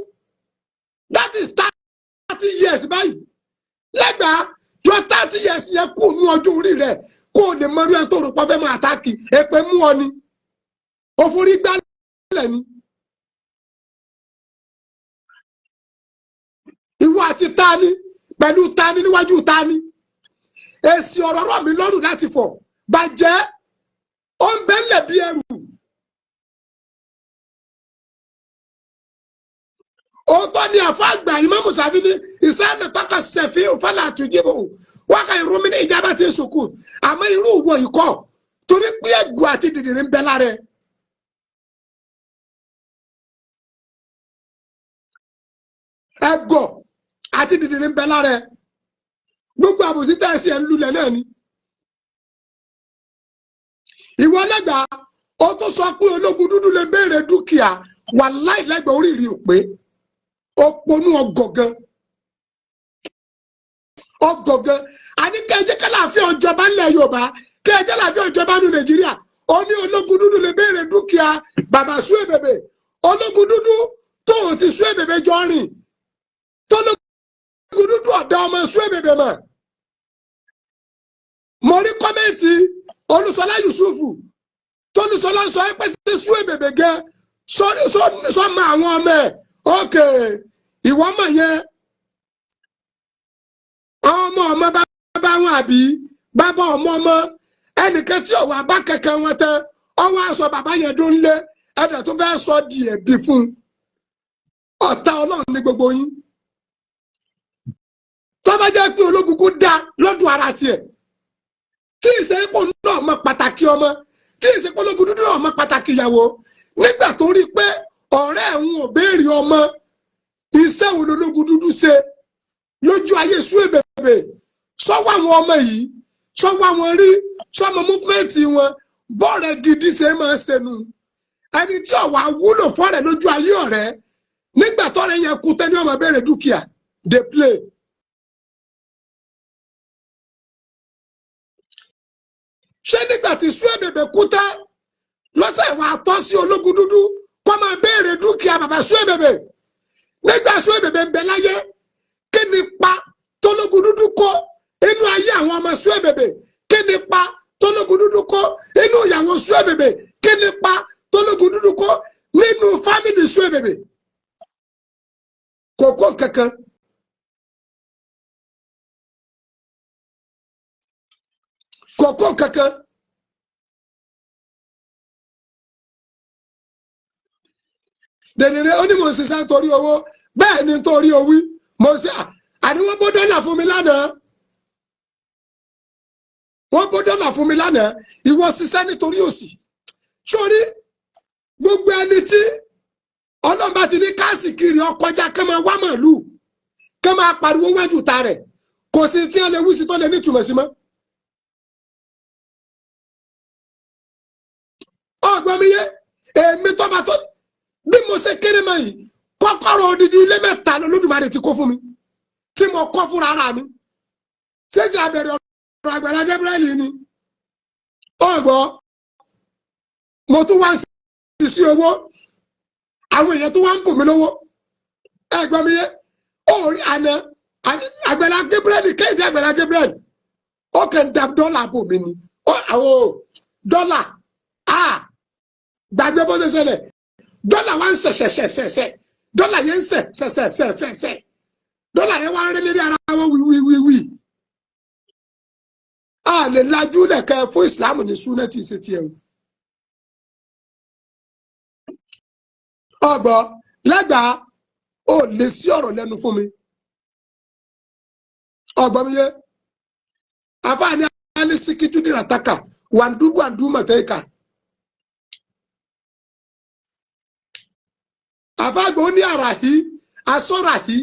that is 30 years báyìí lẹ́gbàá jọ 30 years yẹn kú mú ọjọ́ orí rẹ̀ kó o lè mọ̀rú ẹ̀ tó rò pọ̀ fẹ́ máa àtàkì èpè mú ọ ni òfurufú gbálẹ̀ ni ìwọ àti tani pẹ̀lú tani níwájú tani èsì ọ̀rọ̀ rọ̀ mí lọ́rùn láti fọ̀ bàjẹ́ ó ń bẹ́lẹ̀ bí ẹrù òótọ́ ni àfáàgbà Ìmáàmù Ṣàfí ní ìsáàlẹ̀ tọ́ka ṣẹ̀fí òfàlà àtúnjìbò wákà ìrúmi ní ìjábá ti sùkú àmọ́ irú ìwọ ìkọ́ torí pé ẹ̀gù àti dìdìrín ń bẹ lára ẹ̀. ẹ̀gọ̀ àti dìdìrín ń bẹ lára ẹ̀ gbogbo àbòsí tẹ̀sí ẹ̀ ń lulẹ̀ náà ni. ìwọ lẹ́gbàá ó tó sọ pé ológun dúdú lè béèrè dúkìá wàláì lẹ́gbàá oríire ò pé òpònú ọgọgán àní kẹjẹ kẹláàfin ọjọba ńlẹ̀ Yorùbá kẹjẹ láàfin ọjọba ní Nàìjíríà ó ní ológun dúdú lè béèrè dúkìá bàbá Suebebe ológun dúdú tóun ti Suebebe jọ rìn tó lógun dúdú ọ̀dà ọmọ Suebebe mọ̀ mo rí kọ́mẹ́ǹtì Olúṣọlá Yusufu tó Olúṣọlá sọ pé sí Suebebe gẹ sọmọ àwọn ọmọ ẹ̀ ókè ìwọ mọ̀ yẹn ọmọ bàbá wọn àbí bàbá ọmọ ẹnìkan tí ọwọ́ abá kẹkẹ wọn tẹ ọwọ́ aṣọ bàbá yẹn dó ń lé ẹ̀dẹ̀ tó fẹ́ sọ di ẹ̀bi fún ọ̀tá Ọlọ́run ní gbogbo yín tó bá jẹ́ pé ológungun dá lọ́dún ara tiẹ̀ tí ìṣẹ́pọ̀ náà mọ pàtàkì ọmọ tí ìṣẹ́pọ̀ ológun dúdú náà mọ pàtàkì ìyàwó nígbà tó rí pé ọ̀rẹ́ òun ò béèrè ọmọ iṣẹ́ wo lológun dúdú ṣe lójú ayé Suebebe sọ́wọ́ àwọn ọmọ yìí sọ́wọ́ àwọn rí sọ́mọ múfẹ́ǹtì wọn bọ́ọ̀rẹ́ gidi ṣe máa ń ṣẹnu ẹni tí ọ̀wà wúlò fọ́rẹ̀ lójú ayé ọ̀rẹ́ nígbà tọ́rẹ́ yẹn kú tẹ́ni ọmọ béèrè dúkìá dey play. ṣé nígbà tí Suebebe kú tán lọ́sẹ̀ ìwà àtọ́ sí ológun dúdú kó máa béèrè dúkìá bàbá Suebebe nígbà Suebebe ń bẹ láyé kí ni pa tólógun dúdú kó inú ayé àwọn ọmọ Suebebe kí ni pa tólógun dúdú kó inú ìyàwó Suebebe kí ni pa tólógun dúdú kó nínú fámìlì Suebebe kò kó kankan. Kòkó kankan dèdèrè ó ní mo ṣiṣẹ́ torí owó bẹ́ẹ̀ ni torí owó mo ṣe àní wọ́n bó dọ́là fún mi lánàá wọ́n bó dọ́là fún mi lánàá ìwọ ṣiṣẹ́ nítorí òṣì sórí gbogbo ẹni tí ọlọ́mọba ti ní káàsì kiri ọkọjá kẹ́ máa wá màálù kẹ́ máa pariwo wájú ta rẹ̀ kò sí tí wọ́n lè wí sí tó lè nítumọ̀ sí mọ́. ọgbọ́n mi yé èmi tọ́ba tó bí mo ṣe kéré mọ́ yìí kọ́kọ́rọ́ odidi ilé mẹ́ta lÓlódùmarè ti kó fún mi tí mo kọ́ fúnra ara mi ṣéṣe abẹ̀rẹ̀ ọ̀rọ̀ Àgbàlá Gabriel ni ọgbọ́n mo tún wá sí owó àwọn èèyàn tó wá ń bù mí lówó ẹgbọ́n mi yé orí àná Àgbàlá Gabriel kéde Àgbàlá Gabriel ó kàn dá dọ́là bò mí ni àwọn dọ́là gbàgbé bó ṣe ṣẹlẹ̀ dọ́là wa ń ṣẹ̀ṣẹ̀ṣẹ̀ṣẹ̀ dọ́là yẹn ń ṣẹ̀ṣẹ̀ṣẹ̀ṣẹ̀ dọ́là yẹn wá ń rí lérí ara wọn wíwíwíwí a lè lajú lẹ̀kẹ́ fún ìsìlámù ní súnẹ́tì ṣe tiẹ̀ o. ọgbọ lẹ́gbàá ò lè sí ọ̀rọ̀ lẹ́nu fún mi ọgbọ mi yé àfààní alẹ́ síkítú dìrà taka wàndúgbò àndúmọ̀tẹ́ka. àfàgbọ́ ní àràhí asọ́ràhí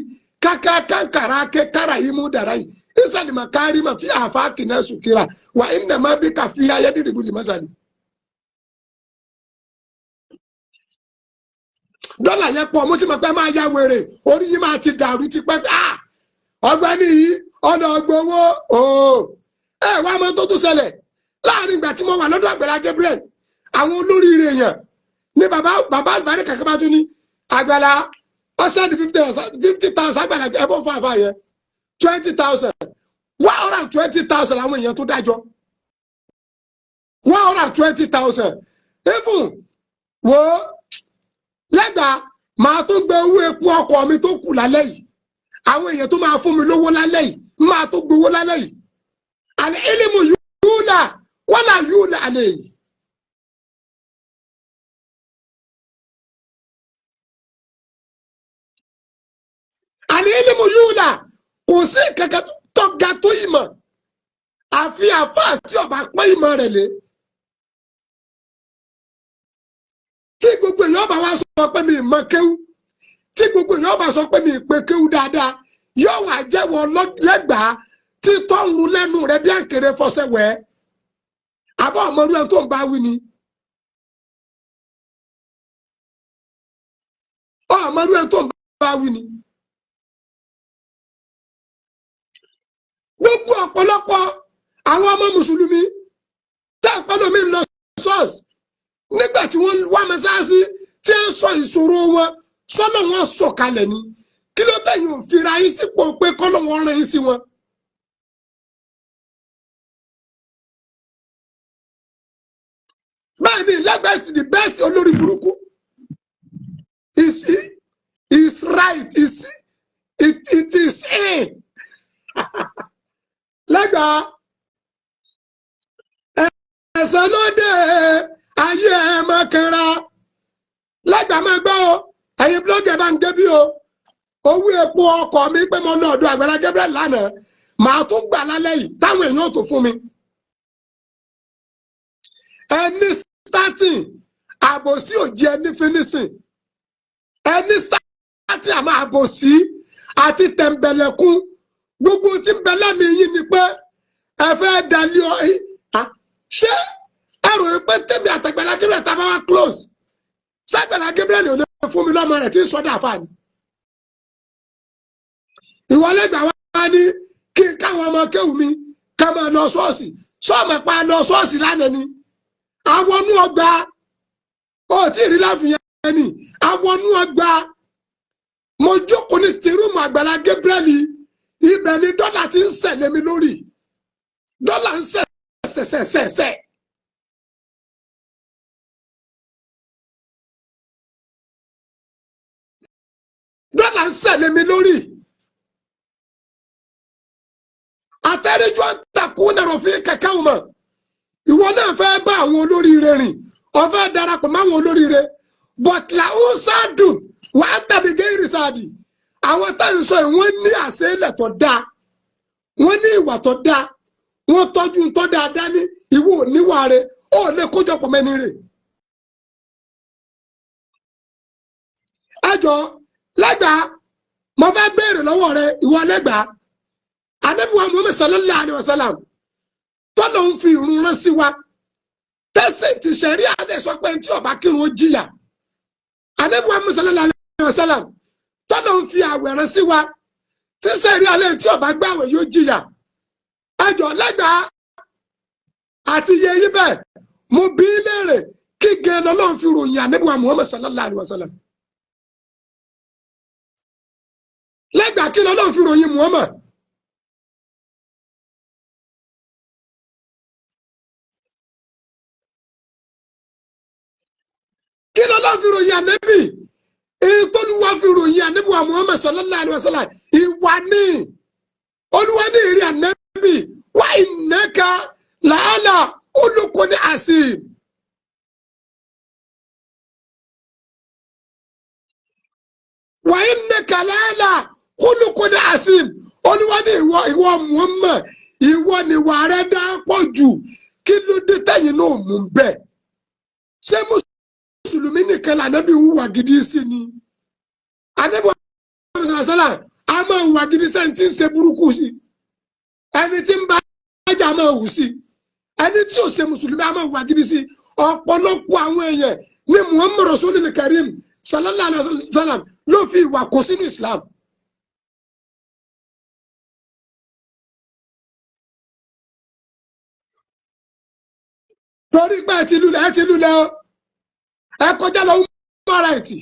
kákákánkàrà kékàrà yìí mú dàrá yìí ìsàlì màkàrí mà fi àfáàkì náà sùkìrà wà ìnà má bí kàfí ayédèrèbù lè mọ́sàlì. dọ́là yẹn pọ̀ mo ti mọ̀ pé máa ya wèrè orí yìí máa ti dàrú ti pẹ́ ọgbẹ́ni yìí ọ̀nà ọgbọ́wọ́ wá mọ́ tó tún ṣẹlẹ̀ láàrin ìgbà tí mo wà lọ́dọ̀ Àgbàlá Gabriel àwọn olóríire èèyàn ní bàbá àlùbárí kàkẹ́ bá tún ní Àgbàlá ọ̀sẹ̀ ní 50,000 Àgbàlá ẹ̀bọ̀n fún àbá yẹn 20,000 120,000 àwọn èèyàn tó dájọ́ 120,000 even wo lẹ́gbàá máa tó gbé owó epo ọkọ̀ mi tó kù lálẹ́ yìí àwọn èèyàn tó máa fún mi lówó lálẹ́ yìí máa tó gbowó lálẹ́ yìí àní ilimu yúlà wala yúlà àlẹ́ yìí. àní ilimu yúlà kò sí kankan tó ga tó ìmọ̀ àfi àfáà tí ọba pẹ́ ìmọ̀ rẹ̀ lé. tí gbogbo èèyàn bá wá sọ pé mi mọ̀ kéwú tí gbogbo èèyàn bá sọ pé mi pé kéwú dáadáa yóò wá jẹ́wọ́ lẹ́gbàá tí tọ́hún lẹ́nu rẹ̀ bí àkèrè fọṣẹ́wẹ́ àbọ̀ ọmọdé tó ń bá wí ni ọmọdé tó ń bá wí ni. gbogbo ọ̀pọ̀lọpọ̀ àwọn ọmọ mùsùlùmí tẹ́ ọ̀pọ̀lọpọ̀ mi lọ ṣọ́ọ̀ṣì nígbà tí wọ́n wá mẹ́sáàsì tí ń sọ ìṣòro wọn sọ́nà wọn sọ̀kalẹ̀ ni kí ló tẹ̀yìn òfin ra yín sípò pé kọ́lọ́ wọn rán yín sí wọn. báyìí ni lẹ́gbẹ̀ẹ́sì the best olórí burúkú is right it is in lẹ́gbàá ẹ̀sán ló dé ayé ẹ̀ máa kẹ́ra lẹ́gbàá máa gbọ́ o ẹ̀yin blọ́gẹ̀ bá ń débí o owó epo ọkọ̀ mi pé mo lọ ọ̀dọ̀ Àgbàlá Gabriel lánàá màá tún gbà lálẹ́ yìí táwọn èèyàn ò tó fún mi. ẹni starting àbòsí ò jẹ́ ẹni finishing ẹni starting àmọ́ àbòsí àti tẹ̀m̀bẹ̀lẹ̀kún gbogbo tí ń bẹ lẹ́mìí yín ni pé ẹ fẹ́ dalí ọ ṣé ẹrù pé tèmi àtàgbàlá Gabriel tá a bá wá close s'Àgbàlá Gabriel ò lè fún mi lọ́mọ rẹ̀ tí ń sọ́dọ̀ àfààní. ìwọlẹ́gbà wá ní kí n káwọn ọmọ kéwù mi ká máa lọ ṣọ́ọ̀ṣì sọ́ọ̀mọ̀ pa lọ ṣọ́ọ̀ṣì lánàá ni àwọnú ọgbà ó tí ì rí láfihàn ni àwọnú ọgbà mo jókòó ní sítírùmù Àgbàlá Gabriel ibẹ̀ ni dọ́là ti ń sẹ̀ lé mi lórí dọ́là ń sẹ̀ sẹ̀sẹ̀sẹ̀sẹ̀. dọ́là ń sẹ̀ lé mi lórí. àtẹ̀rẹ́jọ́ ń takùn náà fi kẹ̀kẹ́ wọn mọ̀ ìwọ náà fẹ́ bá àwọn olóríire rìn ọ̀fẹ́ darapọ̀ mọ́ àwọn olóríire but làwọn sáàdùn wà á tàbí géèrè sáàdì àwọn táyà sọ yìí wọ́n ní àṣẹlẹ̀ tó dáa wọ́n ní ìwà tó dáa wọ́n tọ́jú tó dáadáa ní ìwọ níwà rẹ̀ ó lè kójọpọ̀ mẹ́ni rẹ̀. ẹjọ́ lẹ́gbàá mo fẹ́ béèrè lọ́wọ́ rẹ ìwọ lẹ́gbàá Ànábì wa Muhammad sallallahu alayhi wa sallam tọ́lọ̀ ń fi ìrun rán sí wa tẹ́sí ti ṣẹ̀rí àdé sọ pé tí ó bá kírun ó jìyà Ànábì wa Muhammad sallallahu alayhi wa sallam tọ́lọ̀ ń fi àwẹ̀ rán sí wa tí ṣẹ̀rí àlẹ́ tí ó bá gbàwẹ̀ yóò jìyà ẹjọ́ lẹ́gbàá àti iye yí bẹ́ẹ̀ mo bí léèrè kí gan lọ́lọ́run fi ròyìn Ànábì wa Muhammad sallallahu alayhi wa sallam lẹ́gbàá kí lọ́lọ́run fi ròyìn Muhammad. kí lọ́lọ́run fi ròyìn Ànábì èyí tó lùwà fi ròyìn Ànábì wa Muhammad sallallahu alayhi wa sallam ìwà ní olúwa ní ìrìn Ànábì wa innaka la'ala khuluqin azim. wa innaka la'ala khuluqin azim olúwa ní ìwọ Muhammad ìwọ ni wà rẹ dá pọ̀ jù kí ló dé tẹ̀yìn náà mú bẹ́ẹ̀ ṣé mùsùlùmí nìkan l'Ànábì hùwà gidi sí ni Ànábì wa sàlàsàlà a máa hùwà gidi sẹ́ni tí ń ṣe burúkú sí ẹni tí ń bá ajá máa hù sí ẹni tí ò ṣe mùsùlùmí a máa hùwà gidi sí ọ̀pọ̀lọpọ̀ àwọn èèyàn ní Muhammad Rasulul Karim sallallahu alayhi wa sallam ló fi ìwà kó sínú Islam. torí pé ẹ ti lulẹ̀ o ẹ kọjá lọ mọ́ra ẹ̀tì.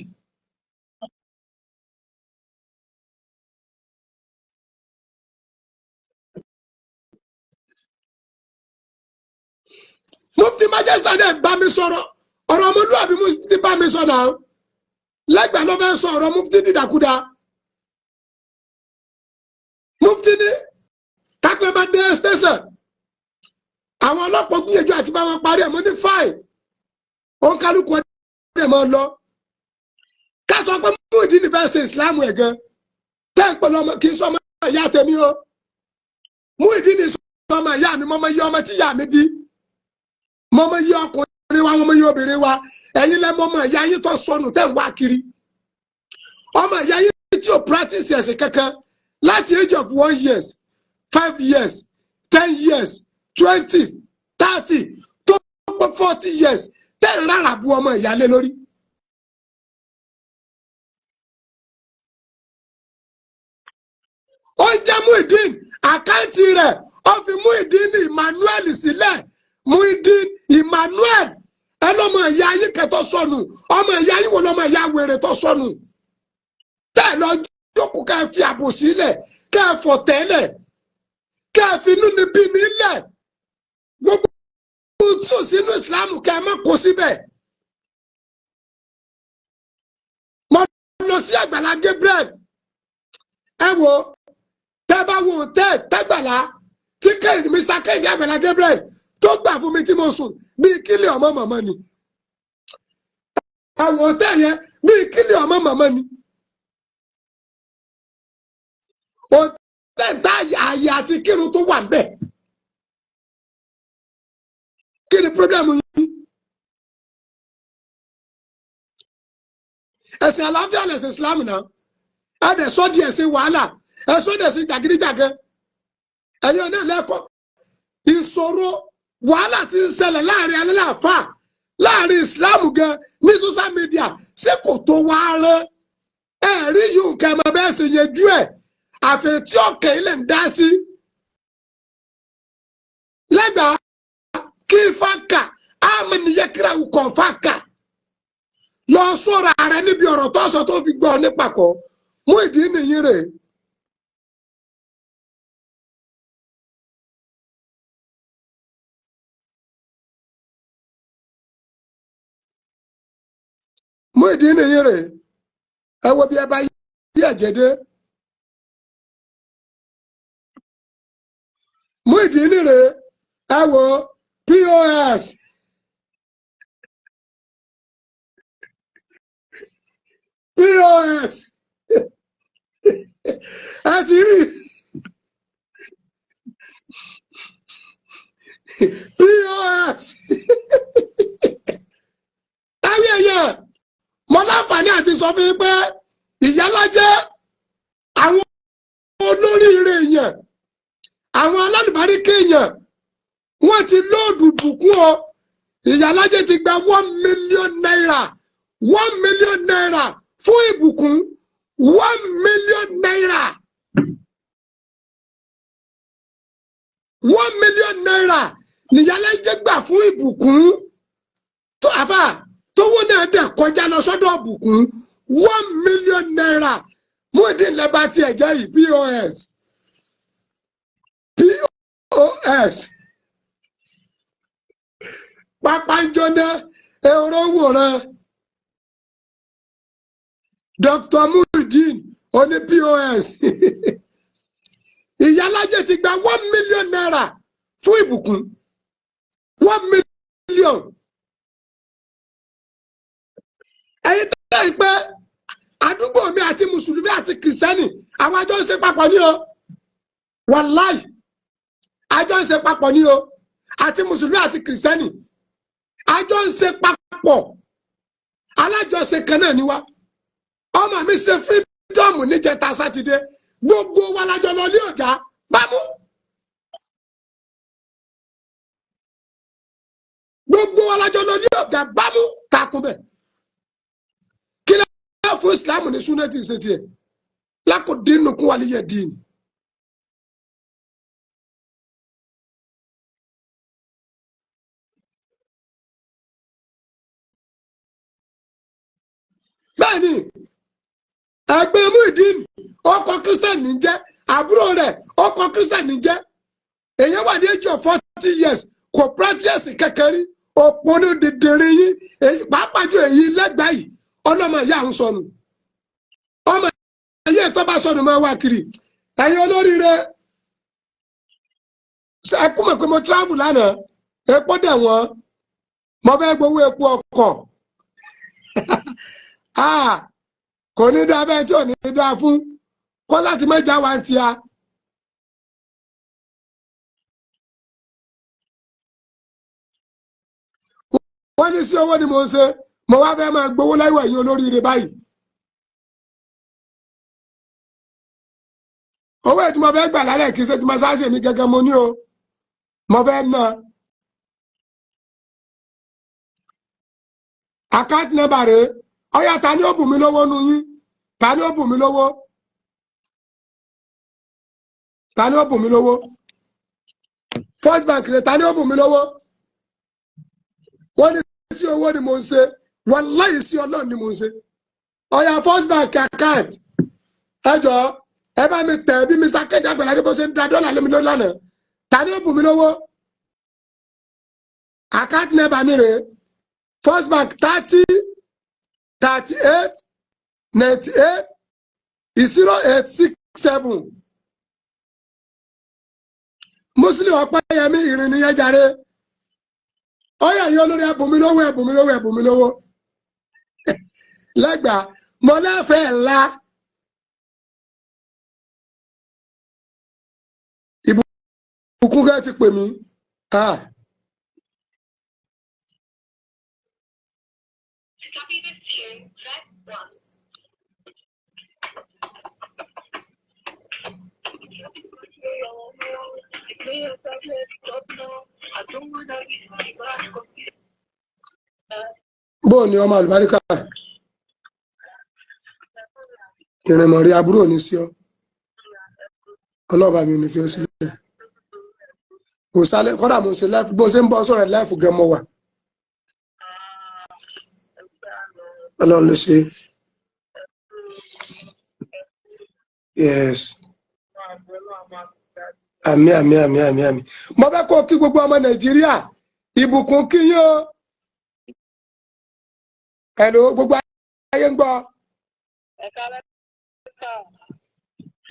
Mufti Majesty náà bá mi sọ̀rọ̀ ọ̀rọ̀ ọmọlúwàbí Mufti bá mi sọ náà lẹ́gbàá ló fẹ́ sọ ọ̀rọ̀ Mufti dídàkudà Mufti ní kápẹ́ bá dé station àwọn ọlọ́pàá gbìyànjú àti bá wọn parí ẹ̀ mọ́ ní fáì òun kálukú ọdẹ máa lọ ká sọ pé Muyideen fẹ́ ṣe Islam ẹ̀ gan tẹ́ ń pẹ̀lú ọmọ kì í sọ ọmọ ìyá tèmi o Muyideen sọ ọmọ ìyá mi mọ́mọ́ yí ọmọ tí ìyá mi bí mọ́mọ́ yí ọkùnrin wa mọ́mọ́ yí obìnrin wa ẹ̀yin lẹ́ mọ́mọ́ ìyá yín tó sọnù tẹ́ ń wá kiri ọmọ ìyá yín tí ò practice ẹ̀sìn kankan láti age of 1 year 5 years 10 years 20 30 tó pé 40 years tẹ́ ń rárá bu ọmọ ìyálé lórí. ó jẹ́ Muyideen àkáǹtì rẹ̀ ó fi Muyideen Emmanuel sílẹ̀ Muyideen Emmanuel ẹ lọ́mọ ìyá yín kẹtọ́ sọnù ọmọ ìyá yín wo lọ́mọ ìyá wèrè tó sọnù tẹ́ ẹ lọ jókòó ká ẹ fi àbò sílẹ̀ ká ẹ fọ̀ tẹ́lẹ̀ ká ẹ fi inú níbí nílẹ̀ gbogbo tí ò sínú ìsìlámù ká ẹ má kó síbẹ̀. mo lọ sí Àgbàlá Gabriel ẹ wo tẹ bá wo tẹgbàlá tí kẹ́hìn Mr. Kẹ́hìn Àgbàlá Gabriel tó gbà fún mi tí mo sùn bíi kílì ọmọ màmá ni àwọn tẹ yẹn bíi kílì ọmọ màmá ni ó tẹ̀ǹtà ààyè àti kírun tó wà ń bẹ̀. Kí ni pírọ́blẹ́mù yín? Ẹ̀sìn àlàáfíà lẹ̀sìn Islam náà. Ẹ dẹ̀ sọ́ di ẹ̀sìn wàhálà. Ẹ sọ́ di ẹ̀sìn jàgídíjàgan. Ẹ̀yin náà lẹ́kọ̀ọ́. Ìṣòro wàhálà tí ń ṣẹlẹ̀ láàrin alálàáfà láàrin Islam gan ní social media ṣé kò tó wá rán? Ẹ̀rí yìí nǹkan ẹ̀mọ bẹ́ẹ̀ sì yanjú ẹ̀. Àfẹ́ tí ọ̀kẹ́ ilẹ̀ ń dá sí. Lẹ́gbàá kí fáka àmì nìyẹn kíra ukọ̀ fáka. Lọ sọ́ra rẹ níbi ọ̀rọ̀ tó sọ tó fi gbọ́ nípàkọ́. Muyideen nìyí rè. Muyideen nìyí rè. Ẹ wo bí ẹ bá yí ẹ̀jẹ̀ dé. Muyideen rè. Ẹ wo POS. POS. Ẹ ti rí POS. Ẹ̀rí ẹ̀yẹ mo láǹfààní àti sọ fún yín pé ìyálájẹ́ àwọn olóríire èèyàn àwọn alálùbáríkà èèyàn wọ́n ti lóòdù bùkún o. Ìyálájẹ́ ti gba 1 million naira 1 million naira fún ìbùkún 1 million naira 1 million naira nìyálájẹ́ gbà fún ìbùkún tó àbá tówó náà dẹ̀ kọjá lọ sọ́dọ̀ ìbùkún 1 million naira. Muyideen lẹ́bà tí ẹ̀jẹ̀ yìí POS POS pápá ń jóná èrò wòran Dr. Muyideen oní POS. Ìyálájẹ́ ti gba 1 million naira fún ìbùkún 1 million. Ẹ̀yin tẹ́ ẹ pé àdúgbò mi àti mùsùlùmí àti kìrìsìtẹ́nì àwọn àjọ ń ṣe papọ̀ ní o. Wàláì àjọ ń ṣe papọ̀ ní o àti mùsùlùmí àti kìrìsìtẹ́nì àjọ ń ṣe papọ̀ alájọṣe kan náà ni wá. Ọmọ mi ṣe fírídọ́ọ̀mù níjẹta sátidé gbogbo wa lájọ lọ ní ọ̀gá bámú. Gbogbo wa lájọ lọ ní ọ̀gá bámú takun bẹ́ẹ̀. Kí ló ń fún Islam ní súnẹ́tì ṣe tiẹ̀ lákòdínú kún wa níyẹ̀ dín. Bẹ́ẹ̀ni ẹgbẹ́ Muyideen ọkọ̀ Christian ní jẹ́ àbúrò rẹ̀ ọkọ̀ Christian ní jẹ́ èyàn wà ní age of 40 years kò practice kékeré òpónú dìdìrín yín pàápàá jù èyí lẹ́gbàá yìí ọlọ́mọ ìyá ń sọnù ọmọ ìyá tó bá sọnù máa wá kiri. Ẹ̀yin olóríire ẹ kú mọ̀ pé mo travel lánàá epo dẹ̀ wọ́n mo fẹ́ gbowó epo ọkọ̀ kò ní dá bẹ́ẹ̀ tí ò ní dá fún kó láti mẹ́jà wá ń tia. Wọ́n ní sí owó ni mo ń ṣe mo wá fẹ́ máa gbowó láìwọ̀ ẹ̀yin olóríire báyìí. Owó ètò mo fẹ́ gbà lálẹ́ kì í ṣe ti máa sáṣẹ mi gẹ́gẹ́ mo ní o mo fẹ́ ná. Account number rẹ̀ ọ̀yá ta ni ó bù mí lówó nu yín ta ni ó bù mí lówó ta ni ó bù mí lówó First Bank rẹ̀ ta ni ó bù mí lówó. Wọ́n ní sí owó ni mo ń ṣe wàláhì sí Ọlọ́run ni mo ń ṣe. Ọ̀yá First Bank account ẹ jọ̀ọ́ ẹ bá mi tẹ̀ bí Mr. Kéde Àgbàlá bó ṣe ń da dọ́là lé mi lórí lánàá ta ni ó bù mí lówó. Account number mi rèé First Bank 30 38 98 0867 Muslim Ọpẹ́yẹmí ìrìn nìyẹn jàre. Ọ̀yá yìí olórí ẹ̀bùnmi lówó ẹ̀bùnmi lówó ẹ̀bùnmi lówó lẹ́gbàá mo lẹ́fẹ̀ẹ́ ńlá ìbùkún gẹ́ ti pè mí. Bóò ni ọmọ àlùbáríkà ìrìnmọ̀ rí àbúrò ní sí ọ ọlọ́ọ̀bá mi ò ní fi ó sílẹ̀ kò sálẹ̀ kọ́dà mo ṣe lẹ́fù bó ṣe ń bọ́ sọ̀rọ̀ lẹ́fù gan mọ́ wà ọlọ́run ló ṣe yes àmín àmín àmín àmín àmín mo fẹ́ kó kí gbogbo ọmọ Nàìjíríà ìbùkún kí yín o hello gbogbo ayé ń gbọ́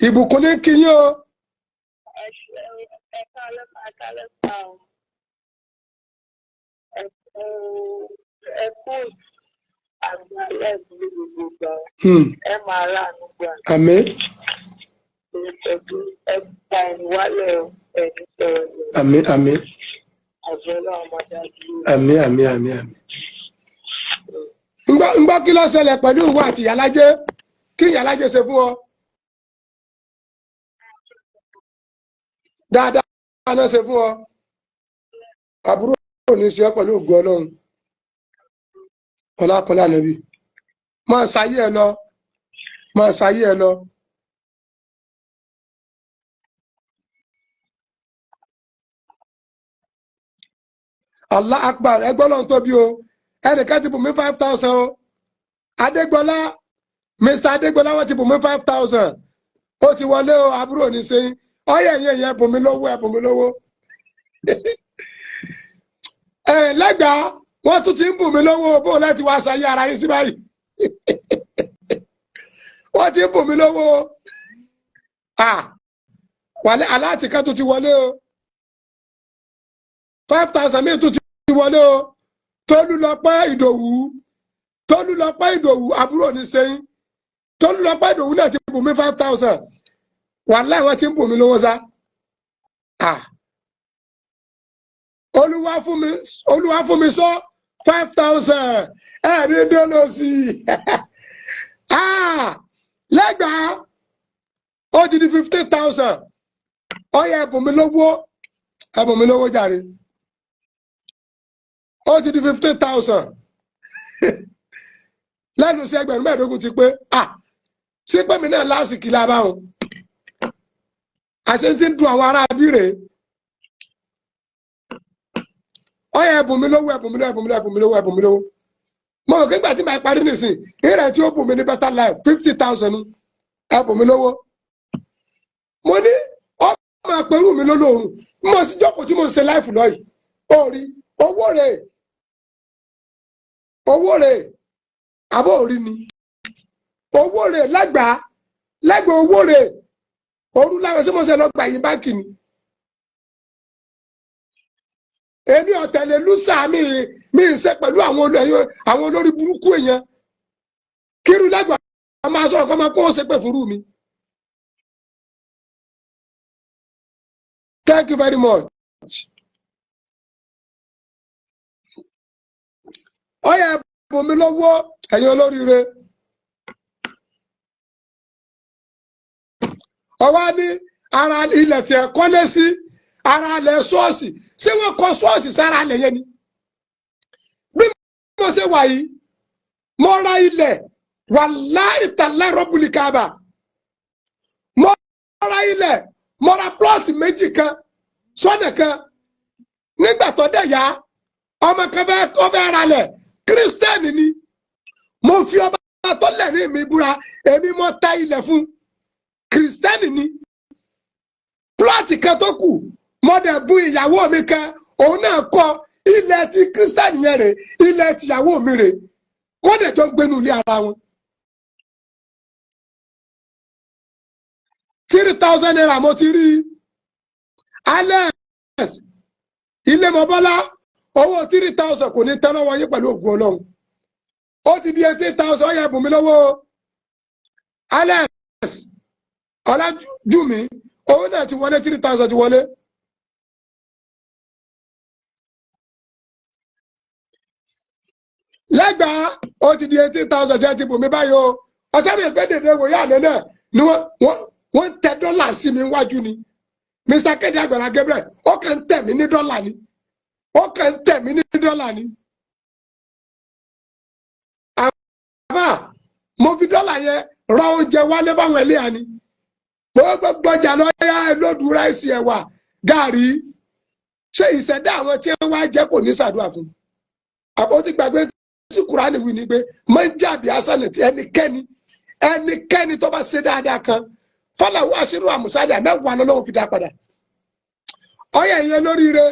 ìbùkún ní kí yín o àmín àmín àmín àmín àmín àmín àmín ń gbọ́ kí ló ṣẹlẹ̀ pẹ̀lú ìwọ àti ìyálájé kí ìyálájé ṣe fún ọ dáadáa náà ṣe fún ọ àbúrò ní sí ọ pẹ̀lú ògo Ọlọ́run ọlákọlá nàbí máa ṣayé ẹ lọ máa ṣayé ẹ lọ. Allah akbar ẹgbọ́n lọ́n tóbi o ẹnìkan ti bù mí 5,000 o Adégbọlá Mr. Adégbọlá wọ́n ti bù mí 5,000 ó ti wọlé o àbúrò ní sẹ́yìn ọyẹ yẹn bùn mí lówó ẹ bùn mí lówó lẹ́gbàá wọ́n tún ti ń bùn mí lówó bó láti wá ṣayé ara yín sí báyìí wọ́n ti ń bùn mí lówó wàlẹ́ aláàtìká tó ti wọlé o 5,000 mi tó ti wọlé o Tolúlọpẹ́ Ìdòwú àbúrò ní sẹ́yìn Tolúlọpẹ́ Ìdòwú náà ti bùn mí 5,000 wàlẹ́ wọ́n ti ń bùn mí lówó sá olúwa fún mi sọ 5,000 ẹ̀rí dọ́nà sí lẹ́gbàá ó ti di 15,000 ọyẹ ẹ̀bùn mi lówó jàre ó ti di 15,000 lẹ́nu sí ẹgbẹ̀rún mẹ́ẹ̀ẹ́dógún ti pé sí pé mi náà lásìkò lábáhùn àṣẹ tí ń dùn àwọn ará abíre ọyẹ ẹ̀bùn mi lówó mo rò pé nígbà tí màá parí nìsín ìrẹ̀ tí ó bùn mi ní better life 50,000 ẹ̀bùn mi lówó mo ní ọmọ àpérù mi lólóorun mo sì jókòó tí mo ń ṣe láìfù lọ́yìí ó rí owó rẹ̀ àbọ̀ orí ni owó rẹ̀ lẹ́gbàá owó rẹ̀ òru láwọn sí mo ṣe lọ́gbà yìí báńkì ni èmi ọ̀tẹ̀lẹ̀ lùsà mi ń ṣe pẹ̀lú àwọn olórí burúkú èèyàn kírun lẹ́gbàá máa sọ̀rọ̀ kọ́ máa kó ṣe pé fúrú mi. Thank you very much. Ọyẹ ẹ̀bùn mi lọ́wọ́ ẹ̀yin olóríire. Ọwọ́ ní ara ilẹ̀ tí ẹ kọ́lé sí ara ilẹ̀ ṣọ́ọ̀ṣì ṣé wọ́n kọ́ ṣọ́ọ̀ṣì sára ilẹ̀ yẹn ni. Bí mo ṣe wà yìí mo ra ilẹ̀ wàláhì tàláhì rọ́bùlì káàbà. Mo ra ilẹ̀ mo ra plọ́ọ̀tì méjì kan sọ́nà kan nígbà tó dẹ̀ yá ọmọ kan fẹ́ ra lẹ̀ kírísítẹ́nì ni mo fi ọba tó lẹ́rìí mi búra èmi mo ta ilẹ̀ fún kírísítẹ́nì ni plọ́ọ̀tì kan tó kù mo dẹ̀ bu ìyàwó mi kan òun náà kọ́ ilẹ̀ ti kírísítẹ́nì yẹn rè ilẹ̀ tìyàwó mi rè wọ́n dẹ̀ jọ ń gbénu ilé ara wọn. 3,000 naira mo ti rí Alex ilé mọ́bọ́lá owó 3,000 kò ní tán lọ́wọ́ yín pẹ̀lú ògùn Ọlọ́run ó ti di 18,000 ó yẹ bùn mí lọ́wọ́ Alex Ọlájúmi owó náà ti wọlé 3,000 ti wọlé lẹ́gbàá ó ti di 18,000 tí ẹ ti bù mí báyìí o ọ̀sẹ̀ mi gbé dèdè wòye àná náà ni wọ́n tẹ dọ́là sí mi wájú ni Mr. Kéde Àgbàlá Gabriel ó kàn ń tẹ̀ mí ní dọ́là ni ó kàn ń tẹ̀ mí ní dọ́là ni. àbá mo fi dọ́là yẹn ra oúnjẹ wálé fáwọn ẹlẹ́yà ni gbogbo ọjà lọ́yà lódù ráìsì ẹ̀wà gààrí ṣé ìṣẹ̀dá àwọn tí wọ́n wá jẹ́ kò ní ṣàdúrà fún àbó ti gbàgbé tí Kùránì wí ni pé máa ń jàbí asánà tí ẹnikẹ́ni tó bá ṣe dáadáa kan fọláwọ́ àṣírí àmúṣádà mẹ́wàá lọ́wọ́ fi dá padà ọyẹ ìyẹn lóríire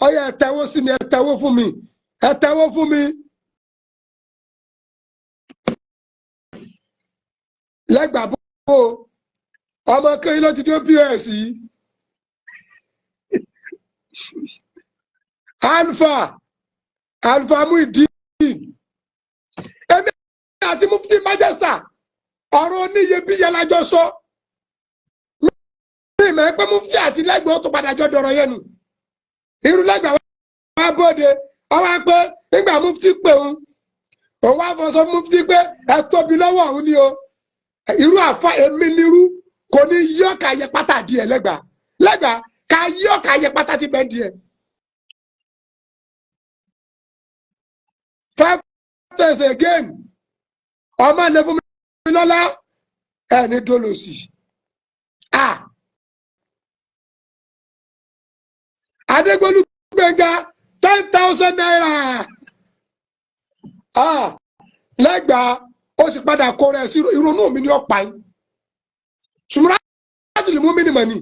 ọyẹ ẹ̀tẹ́wó sí mi ẹ̀tẹ́wó fún mi ẹ̀tẹ́wó fún mi. lẹ́gbàá bó ọmọ kẹ́yìn ló ti dé pọ́s yìí alfa Muideen èmi àti mufti Manchester ọ̀rọ̀ oníyebíye lájọ sọ mi ìmọ̀ ẹ pé mufti àti lẹ́gbàá ó tó padà jọ dọ̀rọ̀ yẹn nù irú lẹ́gbàá wá bóde ọwọ́ pé nígbà mufti pé òun wá fọṣọ mufti pé ẹ tóbi lọ́wọ́ òun ni o irú àfa èmi nírú kò ní yí ọ̀kà yẹ pátá díẹ̀ lẹ́gbàá ká yí ọ̀kà yẹ pátá ti bẹ́ẹ̀ díẹ̀. 5 days again ọmọ ilé fún mi lọ́lá ẹ̀ ní dolosi Adégbólú Gbénga 10,000 naira lẹ́gbàá ó sì padà kó rẹ̀ sí ìrònú mi ní ọ̀pá yìí ṣùgbọ́n láti lè mú mi ní mọ̀ ní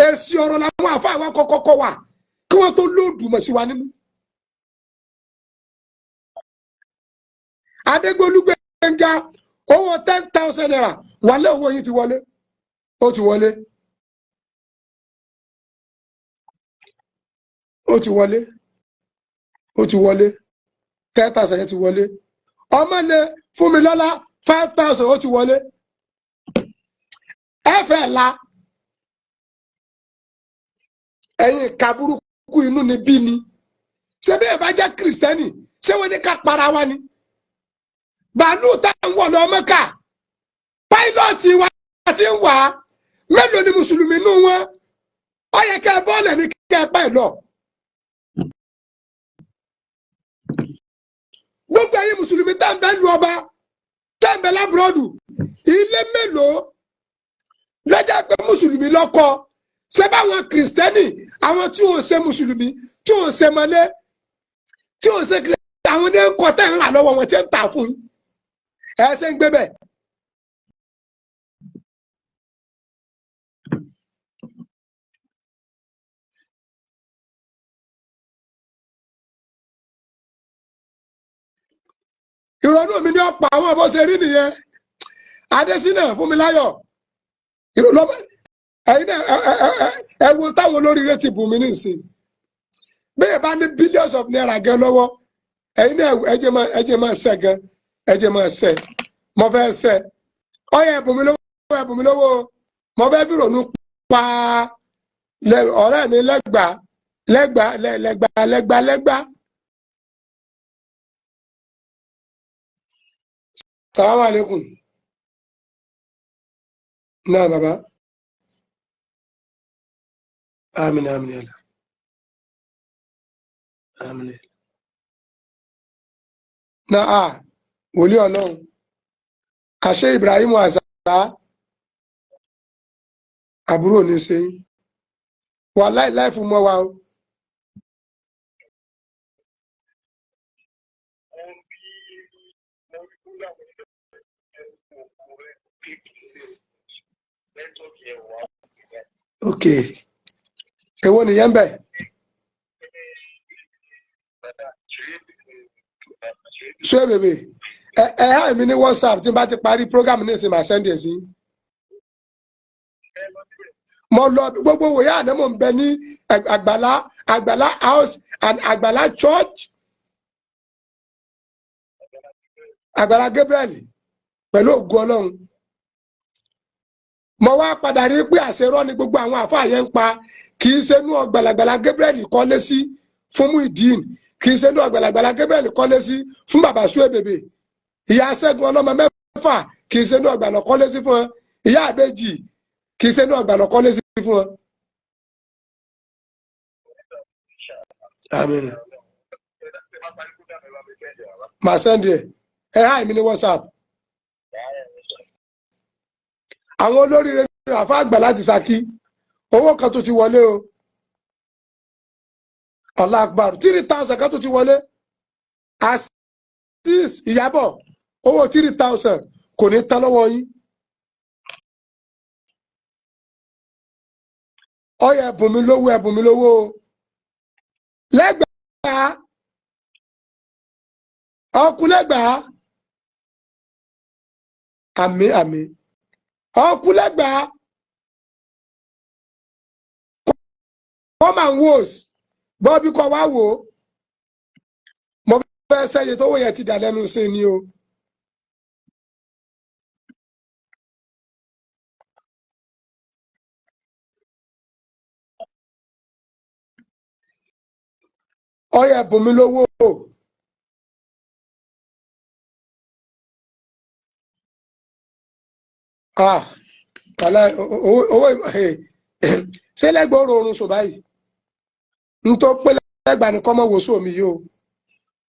èsì ọ̀rọ̀ làwọn àfa àwọn kọ́kọ́ wà kí wọ́n tó lóòdù mọ̀ sí wa nínú. Adégbólú Gbénga owó 10,000 naira wálé owó yìí ti wọlé ó ti wọlé ó ti wọlé ó ti wọlé 10,000 yẹn ti wọlé ọmọlé fún mi lọ́lá 5,000 ó ti wọlé ẹ̀fẹ̀ la ẹ̀yin kaburúkú inú ni bí ni ṣé bí ẹ bá jẹ́ kìrìsìtẹ́nì ṣé wọ́n ní ká para wa ni bàálù táwọn wọ̀ lọ Mẹ́kà páílọ́ọ̀tì wa ti ń wà mélòó ni mùsùlùmí nù wọn ó yẹ kẹ́ bọ́ọ̀lù ní kẹ́ páílọ̀ gbogbo ẹ̀yin mùsùlùmí tá ń bẹ lu ọba tá ń bẹ lábúròdù ilé mélòó lọ́jà pé mùsùlùmí lọ́kọ ṣé báwọn kìrìsìtẹ́nì àwọn tí ò ń ṣe mùsùlùmí tí ò ń ṣe mọ́lé tí ò ń ṣe kìrìsìtẹ́nì àwọn ní ń kọ́ tẹ̀ ń rà lọ́wọ́ wọn tí ń tà fún ẹ ṣe ń gbé bẹ́ẹ̀. ìrònú mi ní ọ̀pọ̀ àwọn bó ṣe rí nìyẹn Adésínà Fúnmiláyọ̀ ẹ̀yin náà ẹ wo táwọn olóríire ti bù mí nísìn bẹ́ẹ̀ bá ní billions of naira gan lọ́wọ́ ẹ̀yin náà ẹ jẹ́ máa ṣẹ́ gan ẹ jẹ́ máa ṣẹ́ mo fẹ́ ṣẹ́ ọyẹ ẹ̀bùn mi lọ́wọ́ mo fẹ́ bí ronú pa ọ̀rẹ́ mi lẹ́gbàá. Salaam alaikum. Na baba. Amin amin ya Allah. Amin. Na wòlíì Ọlọ́run. Àṣẹ Ibrahim Àṣà àbúrò ní ṣe. Wà láì fún mọ́ wa o. Ok. Èwo nìyẹn bẹ? Ṣé bèbè? Ẹ mi ní WhatsApp tí n bá ti parí program ní ìsìn máa sẹ́ndì sí. Mo lọ gbogbo wòye àná mo ń bẹ ní Àgbàlá house and Àgbàlá church. Àgbàlá Gabriel pẹ̀lú ògo Ọlọ́run. Mo wá padà rí pé àṣerọ́ ni gbogbo àwọn àfáà yẹn ń pa kì í ṣe inú Àgbàlá Gabriel kọ́lé sí fún Muideen kì í ṣe inú Àgbàlá Gabriel kọ́lé sí fún bàbá Suebebe. Ìyá Ṣẹ́gun ọlọ́mọ mẹ́fà kì í ṣe inú Àgbàlá kọ́lé sí fún wọn. Ìyá Àbèjì kì í ṣe inú Àgbàlá kọ́lé sí fún wọn. Àmín. Màá sẹ́ndì ẹ̀ háì mi ní WhatsApp. Àwọn olóríire ní àfa àgbà láti Ṣakí owó kan tó ti wọlé o. Allah Akbar 3,000 kan tó ti wọlé. Asis Ìyábọ̀ owó 3,000 kò ní tán lọ́wọ́ yín. Ọyọ ẹ̀bùn mi lówó o. Lẹ́gbàá ọkùnlẹ́gbàá àmín ọkùnlẹ́gbàá come and watch bọ́bí kọ́ wá wò ó mo fẹ́ sẹ́yìn tó wò yẹn ti dà lẹ́nu sí ni o. Ọyọ ẹ̀bùn mi lówó o. Owó ṣé lẹ́gbẹ̀ẹ́ oorun sùn báyìí n tó pé lẹ́gbàá ní kọ́mọ wò sómi yìí o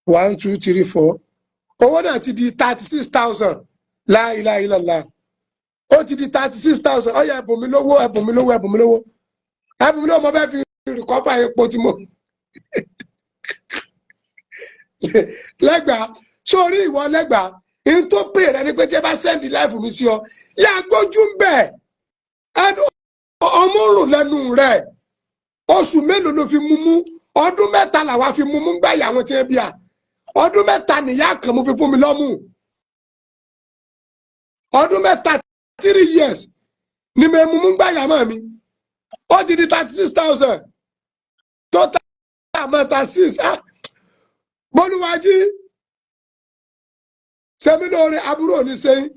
1 2 3 4 owó náà ti di 36,000 la ilaha illallah ó ti di 36,000 ọyọ ẹ̀bùn mi lówó mo fẹ́ fi rìkọ́pà epo tí mo lẹ́gbàá sórí ìwọ lẹ́gbàá in tó pè rẹ ni pé tí ẹ bá sẹ́ndì láìfù mi sí ọ yá gbójú ń bẹ̀ ẹnu ọmọ rùn lẹ́nu rẹ̀ oṣù mélòó ló fi mumú ọdún mẹ́ta làwa fi mumú gbá ìyàwó tí ẹ bí a ọdún mẹ́ta nìyá kan mo fi fún mi lọ́mú ọdún mẹ́ta 3 years ni mo mumú gbá ìyàwó mi ó ti di 36,000 tó tà àmọ́ 36 Bólúwájí sẹ́mi lóore àbúrò ní sẹ́yìn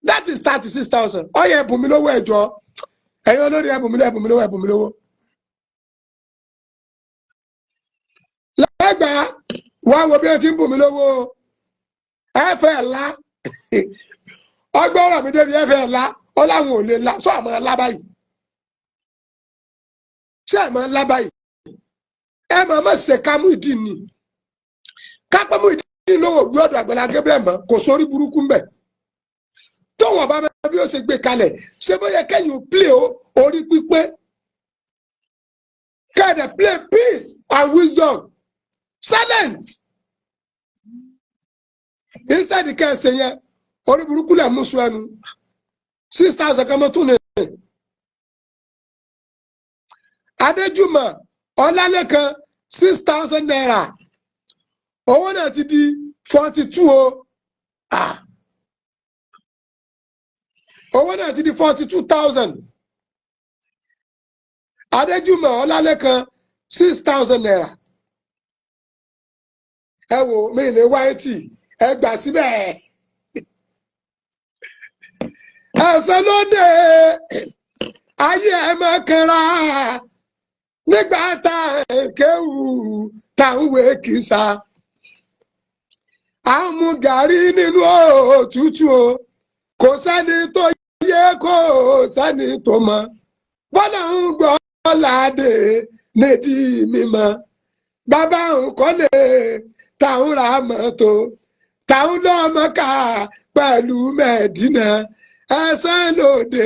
that is 36,000 ọyẹ ẹ̀bùn mi lówó ẹ̀jọ́ ẹ̀yin olórí ẹ̀bùn mi lówó. Lẹ́gbàá wá wo bí ẹ ti ń bùn mí lówó ẹ̀fẹ̀ ńlá ọgbọ́n ọ̀rọ̀ mi débi ẹ̀fẹ̀ ńlá ó láwọn ò lè ńlá sọ àmọ́ ńlá báyìí ṣé àmọ́ ńlá báyìí ẹ máa ṣe kámú ìdí ni kápẹ́mú ìdí lówó gbé ọ̀dọ̀ Àgbàlá Gabriel mọ́ kò sórí burúkú ń bẹ̀ tó wọ́n bá mẹ́rin bí ó ṣe gbé kalẹ̀ ṣé bóyá kẹ́yìn play orí pípé kẹ́ẹ̀dẹ̀ play peace and wisdom silent instead kẹ́ẹ̀sẹ̀ yẹn orí burúkú lẹ̀ mú sùn ẹnu 6,000 kan mọ́ tún lè. Adéjùmọ̀ Ọlálékan 6,000 naira owó náà ti di 42 o owó náà ti di 42,000 Adéjùmọ̀ Ọlálékan 6,000 naira ẹ wò mí ní wáìtì ẹ gbà síbẹ̀ ẹ̀sán lóde ayé ẹ máa kanra nígbà tá kéwù tá ń wé kìsà à ń mu gàrí nínú òtútù o kò sẹ́ni tó yẹ kò sẹ́ni tó mọ̀ bọ́lá ń gbọ́ ládé nídìí mímọ́ bàbá ń kọ́lé táwọn ra mọ́tò táwọn lọ́mọ ká pẹ̀lú mẹ́dínà ẹ̀sán lóde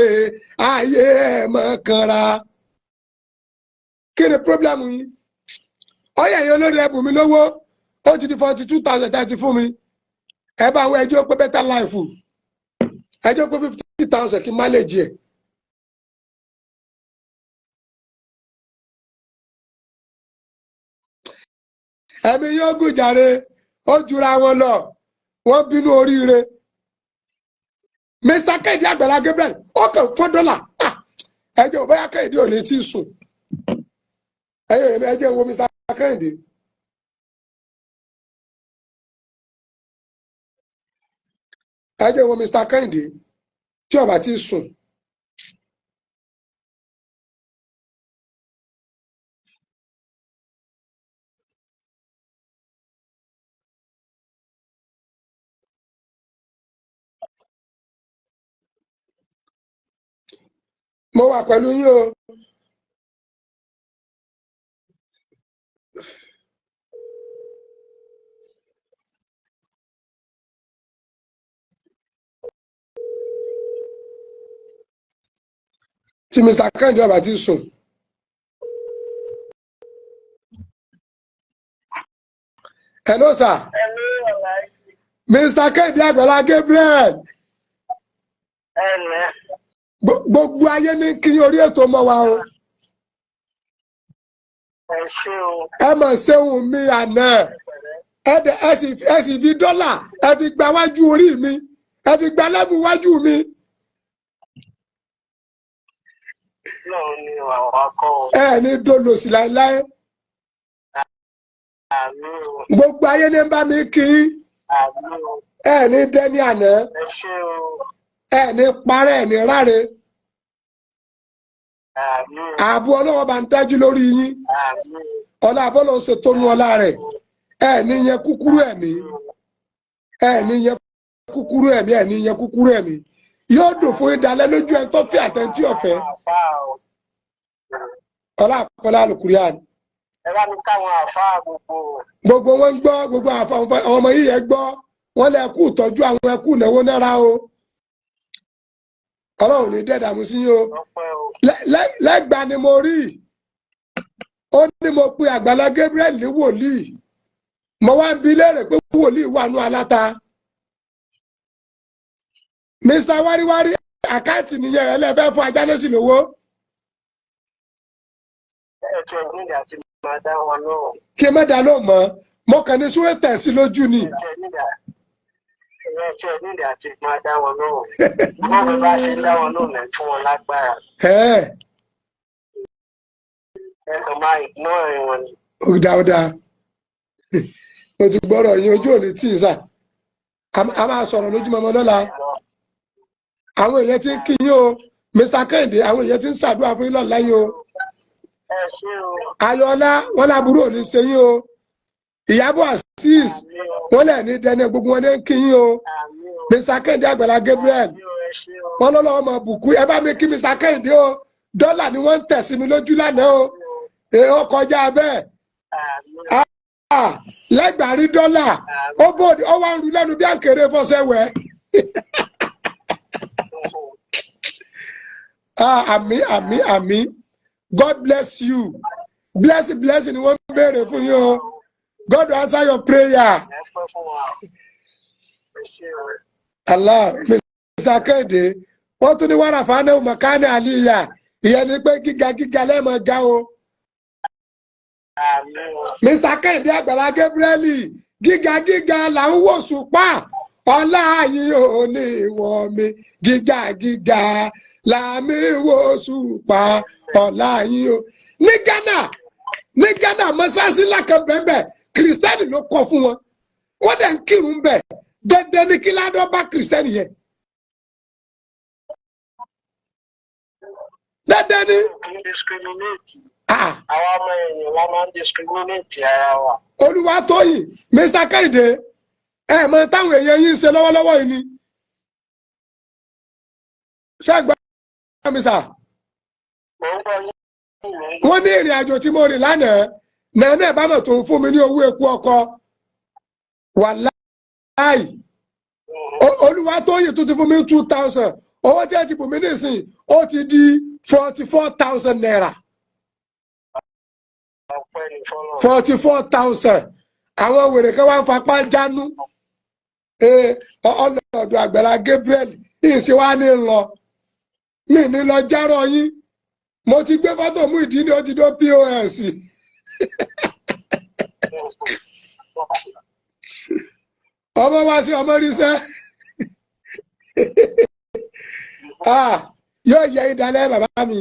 ayé ẹ̀ mọ́ kanra. Kí ni pírọ́blẹ́mù yín? Ọyẹ yẹn olórí ẹ̀bùn mi lówó ó ti di 42,000 30 fún mi ẹ bá àwọn ẹjọ́ pé better life ẹjọ́ pé 50,000 kí n má lè jẹ. Ẹ̀mí yóò gùn jàre ó jura wọn lọ wọ́n bínú oríire. Mr. Kẹ́hìndé Àgbàlá Gabriel ó kàn $4 ẹjọ́ ò báyà Kẹ́hìndé ò ní tí ì sùn ẹjẹ́ wo Mr. Kẹ́hìndé. Ẹjẹ́ wo Mr. Kẹ́hìndé tí ó bá tí ì sùn. mo wà pẹ̀lú yín o. Tí Mr. Kẹ́hìndé ọba ti sùn. Hello sir. Mr. Kẹ́hìndé Àgbàlá Gabriel. Gbogbo ayé ní kí orí ètò mọ́ wa o. Ẹ mọ̀ ṣeun mi àná. Ẹ sì fi dọ́là ẹ fi gba wájú orí mi. Ẹ fi gba lẹ́bù wájú mi. Ẹ ní dolo sí láéláé. Gbogbo ayé ní bá mi kí. Ẹ ní dẹ́ni àná. Ẹ ní parẹ́ ẹ ní ráre. Ààbò Ọlọ́run bá ń dájú lórí yín. Ọlá àbọ̀lọ́ ṣe tó nu ọlá rẹ̀. Ẹ ní yẹn kúkúrú ẹ̀mí. Ẹ ní yẹn kúkúrú ẹ̀mí. Ẹ ní yẹn kúkúrú ẹ̀mí. Yóò dùn fún ìdálẹ́ lójú ẹ tó fẹ́ àtẹ̀ntí ọ̀fẹ́. Ọlá àpọ̀lá àlùkùrìàn.
Ẹ bá mi káwọn àfáà gbogbo.
Gbogbo wọn ń gbọ́, gbogbo àwọn ọmọ yìí yẹn gbọ́. Wọ́n lè kú ìtọ́jú àwọn ẹkú ìnáwó náírà o. Ọlọ́run ní dẹ́dàmú sí yín o. Lẹ́gbàá ni mo rí. Ó ní mo pe Àgbàlá Gabriel ní wòlíì. Mo wá ń bi léèrè pé wòlíì wà nú aláta. Mr. Wáríwárí àkáǹtì nìyẹn ẹlẹ́fẹ́ fún Ajánésì lówó. Kí ẹ má dá lóhùn mọ́, mo kàn ní súwé tẹ̀sí lójú ni. Ó dáa. Mo ti gbọ́rọ̀ yín ojú òní tí ì sà. A máa sọ̀rọ̀ lójúmọmọ lọ́la. Àwọn èèyàn ti ń kí yín o. Mr. Kẹ́hìndé, àwọn èèyàn ti ń ṣàdúrà fún yín lọ́la yín o. Ayọ̀ọ́lá wọn láburú òní ṣe yín o. Ìyábọ̀ Azeez wọn lẹ̀ ní dẹni gbogbo wọn ní kí yín o. Mr. Kẹ́hìndé Àgbàlá Gabriel wọn lọ́lọ́ ọmọ bùkún ẹ bá mi kí Mr. Kẹ́hìndé o. Dọ́là ni wọ́n ń tẹ̀ sí mi lójú lánàá o. Ó kọjá bẹ́ẹ̀. Lẹ́gbàárí dọ́là ó bòde ó wá ń ru lẹ́nu bí àǹkèrè fọ́sẹ̀wẹ̀. Àmín. God bless you. Bless ni wọ́n béèrè fún yín o. God will answer your prayer. Allah, Mr. Kẹ́hìndé, wọ́n tún ní wàrà fáánà mọ̀kánì àlìyà. Ìyẹn ni pé gíga lẹ́mọ̀ já o. Mr. Kẹ́hìndé Àgbàlá Gabriel, gíga là ń wò ṣùpá. Ọlá yín ò ní ìwọ̀ mi. Gíga làmì wò ṣùpá. Ọlá yín o. Ní Ghana mọ́sáàsì lákàn bẹ́ẹ̀ kìrìsìtẹ́nì ló kọ́ fún wọn. Wọ́n dẹ̀ ń kírun bẹ̀. Dandan ni kí ládọ́ bá kìrìsìtẹ́nì yẹn. Dandan ni.
Àwọn ọmọ èèyàn wọn máa ń discriminate ara wa.
Olúwatóyìn, Mr. Kẹ́hìndé, ẹ mọ táwọn èèyàn yìí ń ṣe lọ́wọ́lọ́wọ́ yìí ni. Ṣẹ́gbà mi sà. Wọ́n ní ìrìn àjò tí mo rìn lánàá, nàánà ìbámọ̀ tó ń fún mi ní owó epo ọkọ̀. Wàláì. Olúwatóyìn tó ti fún mi 2,000. Owó tí ẹ ti bù mí nísìnyí, ó ti di 44,000 naira. 44,000. Àwọn wèrè kan wá ń fapá jánú. Ọlọ́dọ̀ Àgbàlá Gabriel yìí ṣe wá ní lọ. Mi ní lọ járọ yín. Mo ti gbé fọ́tò mú ìdí ní ó ti dó POS. Ọmọ wá sí ọmọ ríṣẹ́. Yóò yẹ ìdálẹ́ bàbá mi.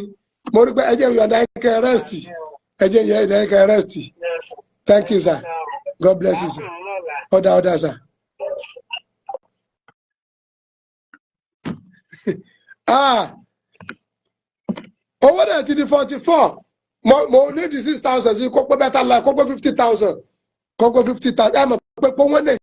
Mo rí pé ẹjẹ́ ìyọ̀dá ẹ̀kẹ́ rẹ́sìtì. Ẹjẹ́ ìyọ̀dá ẹ̀kẹ́ rẹ́sìtì. Thank you, sir. God bless you, sir. Order, sir. Owó náà ti di 44. Mo ní di 6,000 sí kó pé better life, kó pé 50,000. Kó pé 50,000. Ẹ mọ̀ pé wọ́n lè